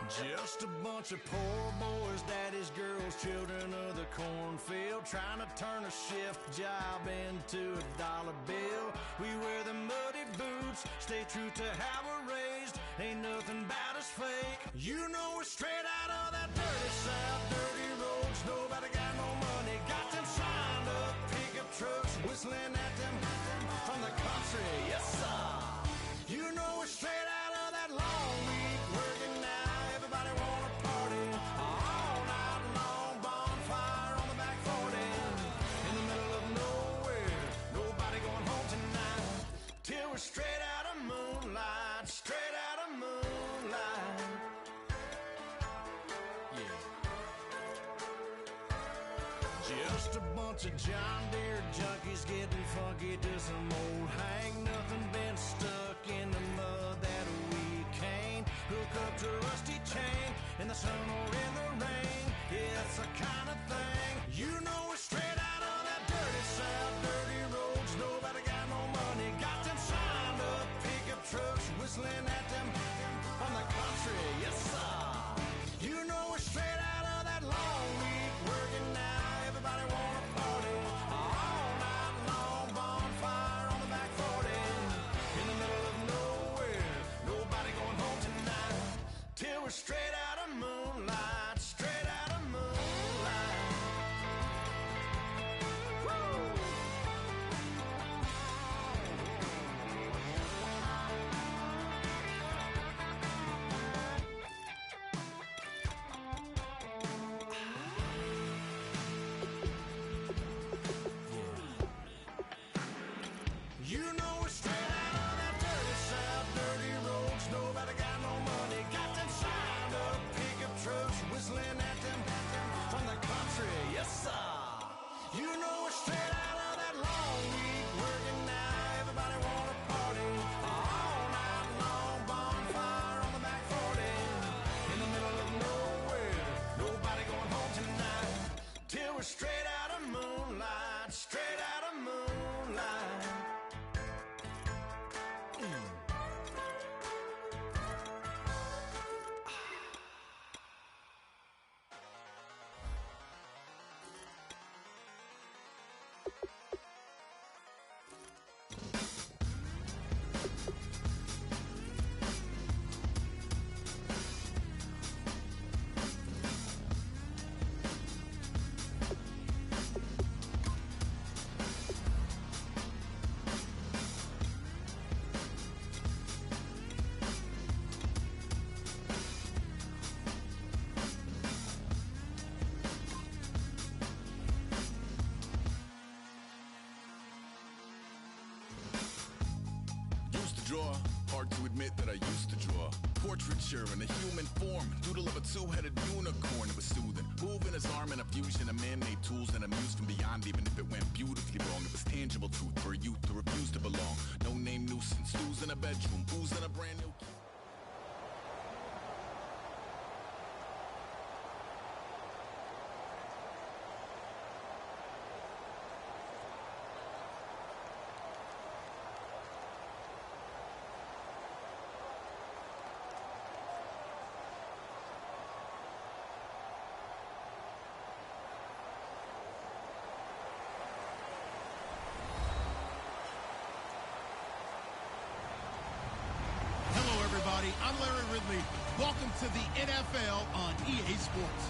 Just a bunch of poor boys, daddies, girls, children of the cornfield, trying to turn a shift job into a dollar bill. We wear the muddy boots, stay true to how we're raised. Ain't nothing about us fake. You know we're straight out of that dirty South, dirty roads. Nobody got no money, got them signed up pickup trucks, whistling at them from the country. Yes, sir. You know we're straight out of that long week working now. Everybody wanna party all night long. Bonfire on the back 40 in the middle of nowhere. Nobody going home tonight till we're straight out of moonlight. Straight out of moonlight. Yeah. Just a bunch of John Deere junkies getting funky to some old hang. Nothing been stuck in the mud that we can't hook up to a rusty chain in the sun or in the rain. Yeah, it's the kind of thing. You know we're straight out of that dirty South, dirty roads. Nobody got no money, got them signed up pickup trucks, whistling at them from the country. Yes, sir. You know we're straight out of that long week working now. Everybody wanna party all night long. Bonfire on the back 40 in the middle of nowhere. Nobody going home tonight till we're straight out of moonlight. Straight out of moonlight. Woo! You know we're straight out of that dirty South, dirty roads. Nobody got no money, got them signed up pickup trucks, whistling at them from the country. Yes, sir. You know we're straight out of that long week working now. Everybody wanna party all night long. Bonfire on the back 40 in the middle of nowhere. Nobody going home tonight till we're straight out of moonlight. Straight out of moonlight. Draw. Hard to admit that I used to draw. Portraiture in a human form. Doodle of a two-headed unicorn. It was soothing. Moving his arm in a fusion of man-made tools and amused from beyond. Even if it went beautifully wrong, it was tangible truth for a youth to refuse to belong. No name nuisance. Who's in a bedroom? Who's in a brand new... I'm Larry Ridley. Welcome to the NFL on EA Sports.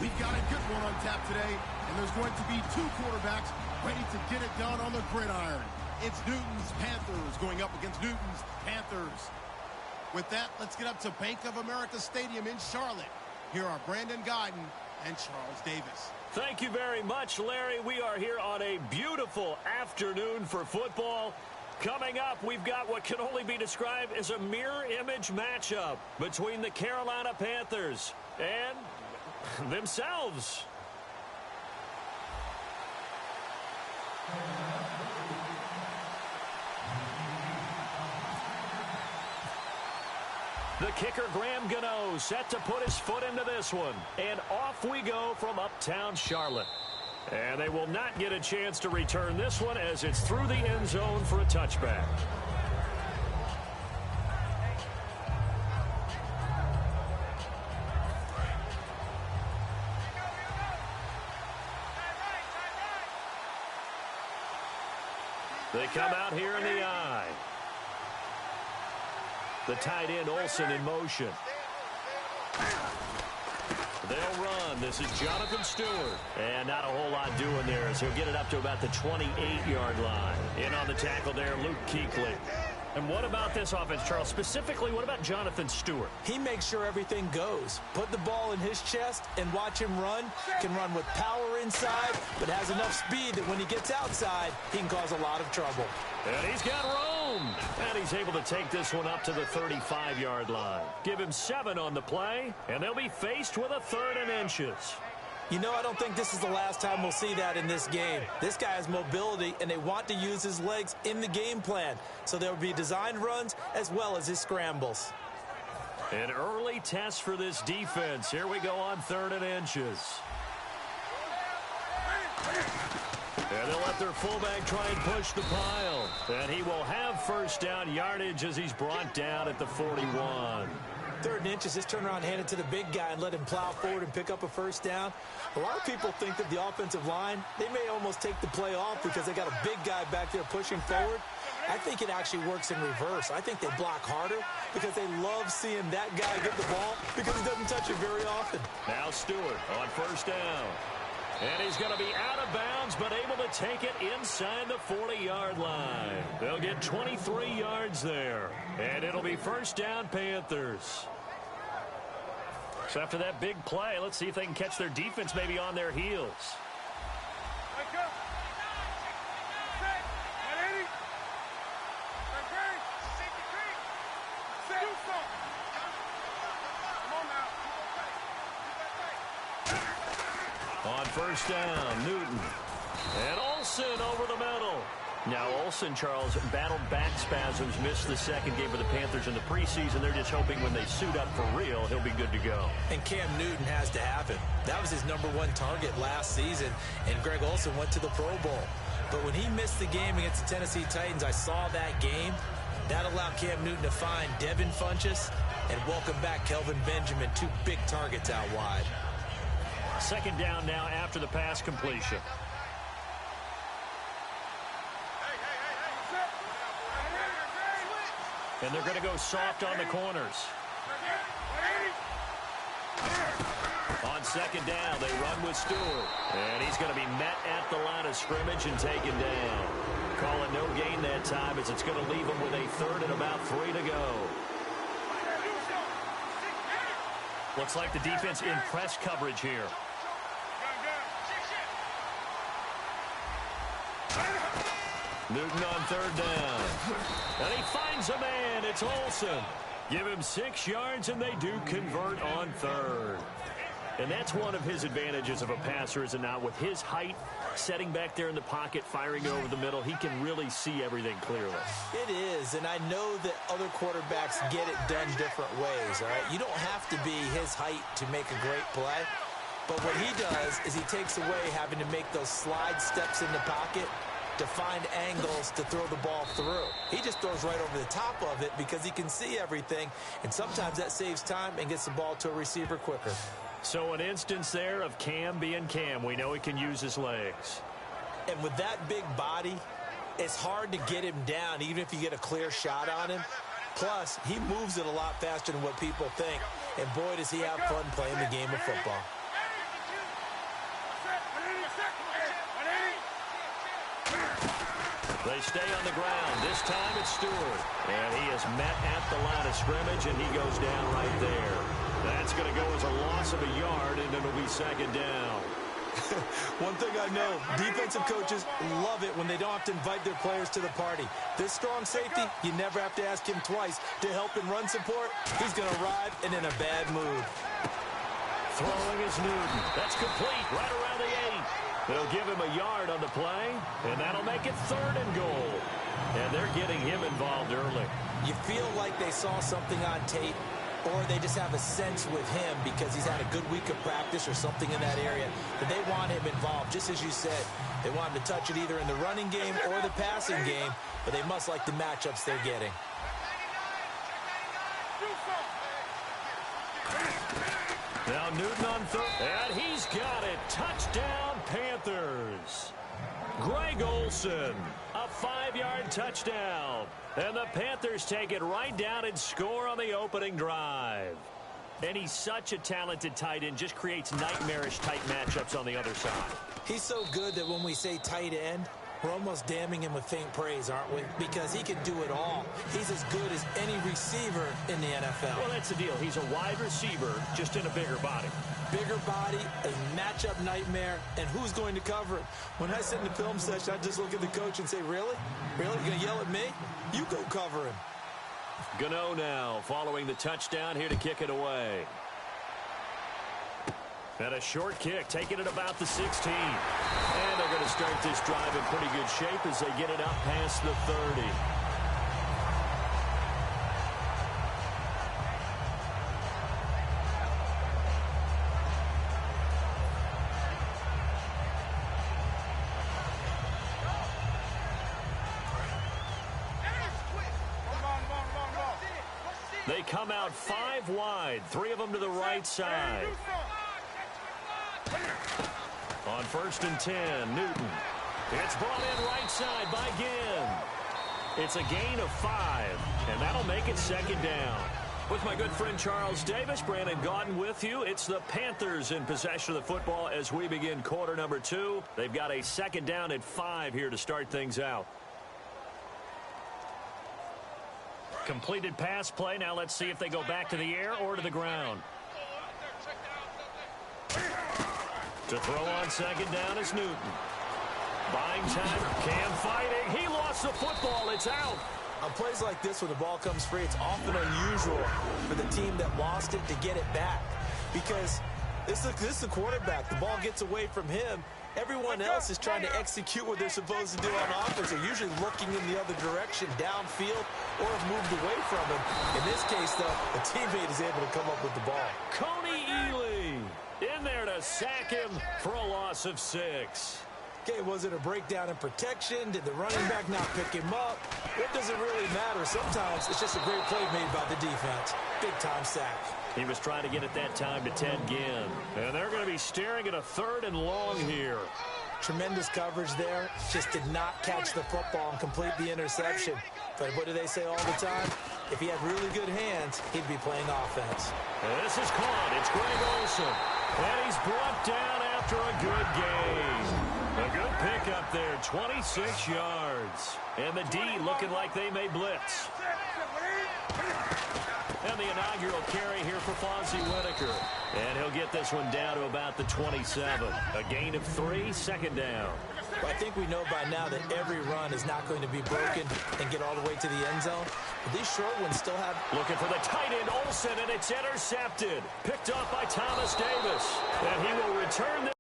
We've got a good one on tap today, and there's going to be two quarterbacks ready to get it done on the gridiron. It's Newton's Panthers going up against Newton's Panthers. With that, let's get up to Bank of America Stadium in Charlotte. Here are Brandon Guyton and Charles Davis. Thank you very much, Larry. We are here on a beautiful afternoon for football. Coming up, we've got what can only be described as a mirror image matchup between the Carolina Panthers and themselves. The kicker, Graham Gano, set to put his foot into this one. And off we go from uptown Charlotte. And they will not get a chance to return this one as it's through the end zone for a touchback. They come out here in the eye. The tight end, Olsen, in motion. They'll run. This is Jonathan Stewart. And not a whole lot doing there as he'll get it up to about the 28-yard line. In on the tackle there, Luke Kuechly. And what about this offense, Charles? Specifically, what about Jonathan Stewart? He makes sure everything goes. Put the ball in his chest and watch him run. Can run with power inside, but has enough speed that when he gets outside, he can cause a lot of trouble. And he's got room. And he's able to take this one up to the 35-yard line. Give him 7 on the play, and they'll be faced with a 3rd and inches. You know, I don't think this is the last time we'll see that in this game. This guy has mobility, and they want to use his legs in the game plan. So there will be designed runs as well as his scrambles. An early test for this defense. Here we go on 3rd and inches. And they'll let their fullback try and push the pile. And he will have first down yardage as he's brought down at the 41. 3rd and inches, just turn around, hand it to the big guy, and let him plow forward and pick up a first down. A lot of people think that the offensive line, they may almost take the play off because they got a big guy back there pushing forward. I think it actually works in reverse. I think they block harder because they love seeing that guy get the ball because he doesn't touch it very often. Now Stewart on first down. And he's going to be out of bounds, but able to take it inside the 40-yard line. They'll get 23 yards there. And it'll be first down, Panthers. So after that big play, let's see if they can catch their defense maybe on their heels. On first down, Newton. And Olsen over the middle. Now Olsen, Charles, battled back spasms, missed the second game for the Panthers in the preseason. They're just hoping when they suit up for real, he'll be good to go. And Cam Newton has to have it. That was his #1 target last season, and Greg Olsen went to the Pro Bowl. But when he missed the game against the Tennessee Titans, I saw that game. That allowed Cam Newton to find Devin Funchess and welcome back Kelvin Benjamin, 2 big targets out wide. Second down now after the pass completion. And they're going to go soft on the corners. On second down, they run with Stewart. And he's going to be met at the line of scrimmage and taken down. Call it no gain that time as it's going to leave them with a 3rd and about 3 to go. Looks like the defense in press coverage here. Newton on 3rd down. And he finds a man. It's Olsen. Give him 6 yards, and they do convert on 3rd. And that's one of his advantages of a passer, is it not? With his height, setting back there in the pocket, firing over the middle, he can really see everything clearly. It is, and I know that other quarterbacks get it done different ways, all right? You don't have to be his height to make a great play. But what he does is he takes away having to make those slide steps in the pocket to find angles to throw the ball through. He just throws right over the top of it because he can see everything, and sometimes that saves time and gets the ball to a receiver quicker. So an instance there of Cam being Cam. We know he can use his legs. And with that big body, it's hard to get him down even if you get a clear shot on him. Plus, he moves it a lot faster than what people think. And boy, does he have fun playing the game of football. They stay on the ground. This time it's Stewart. And he is met at the line of scrimmage, and he goes down right there. That's going to go as a loss of a yard, and it'll be second down. One thing I know, defensive coaches love it when they don't have to invite their players to the party. This strong safety, you never have to ask him twice to help in run support. He's going to arrive and in a bad mood. Throwing is Newton. That's complete right around the 8. They'll give him a yard on the play, and that'll make it 3rd and goal. And they're getting him involved early. You feel like they saw something on tape, or they just have a sense with him because he's had a good week of practice or something in that area, that they want him involved. Just as you said, they want him to touch it either in the running game or the passing game, but they must like the matchups they're getting. Now Newton on 3rd, and he's got it. Touchdown, Panthers. Greg Olsen, a 5-yard touchdown. And the Panthers take it right down and score on the opening drive. And he's such a talented tight end, just creates nightmarish-type matchups on the other side. He's so good that when we say tight end, we're almost damning him with faint praise, aren't we? Because he can do it all. He's as good as any receiver in the NFL. Well, that's the deal. He's a wide receiver, just in a bigger body. Bigger body, a matchup nightmare, and who's going to cover it? When I sit in the film session, I just look at the coach and say, really? Really? You going to yell at me? You go cover him. Gano now following the touchdown here to kick it away. And a short kick, taking it about the 16. And they're going to start this drive in pretty good shape as they get it up past the 30. They come out 5 wide, 3 of them to the right side. On 1st and 10, Newton. It's brought in right side by Ginn. It's a gain of 5, and that'll make it 2nd down. With my good friend Charles Davis, Brandon Gaudin with you. It's the Panthers in possession of the football as we begin quarter number 2. They've got a 2nd down at 5 here to start things out. Completed pass play. Now let's see if they go back to the air or to the ground. To throw on 2nd down is Newton. Buying time. Cam fighting. He lost the football. It's out. On plays like this, when the ball comes free, it's often unusual for the team that lost it to get it back. Because this is the quarterback. The ball gets away from him. Everyone else is trying to execute what they're supposed to do on offense. They're usually looking in the other direction, downfield, or have moved away from him. In this case, though, the teammate is able to come up with the ball. Coney Ely in there to sack him for a loss of 6. Okay, was it a breakdown in protection? Did the running back not pick him up? What does it really matter? Sometimes it's just a great play made by the defense. Big-time sack. He was trying to get it that time to Ted Ginn. And they're going to be staring at a 3rd and long here. Tremendous coverage there. Just did not catch the football and complete the interception. But what do they say all the time? If he had really good hands, he'd be playing offense. And this is caught. It's Greg Olsen. And he's brought down after a good gain. A good pickup there, 26 yards. And the D looking like they may blitz. And the inaugural carry here for Fonzie Whitaker. And he'll get this one down to about the 27. A gain of 3, 2nd down. I think we know by now that every run is not going to be broken and get all the way to the end zone. But these short ones still have... Looking for the tight end, Olsen, and it's intercepted. Picked up by Thomas Davis. And he will return this.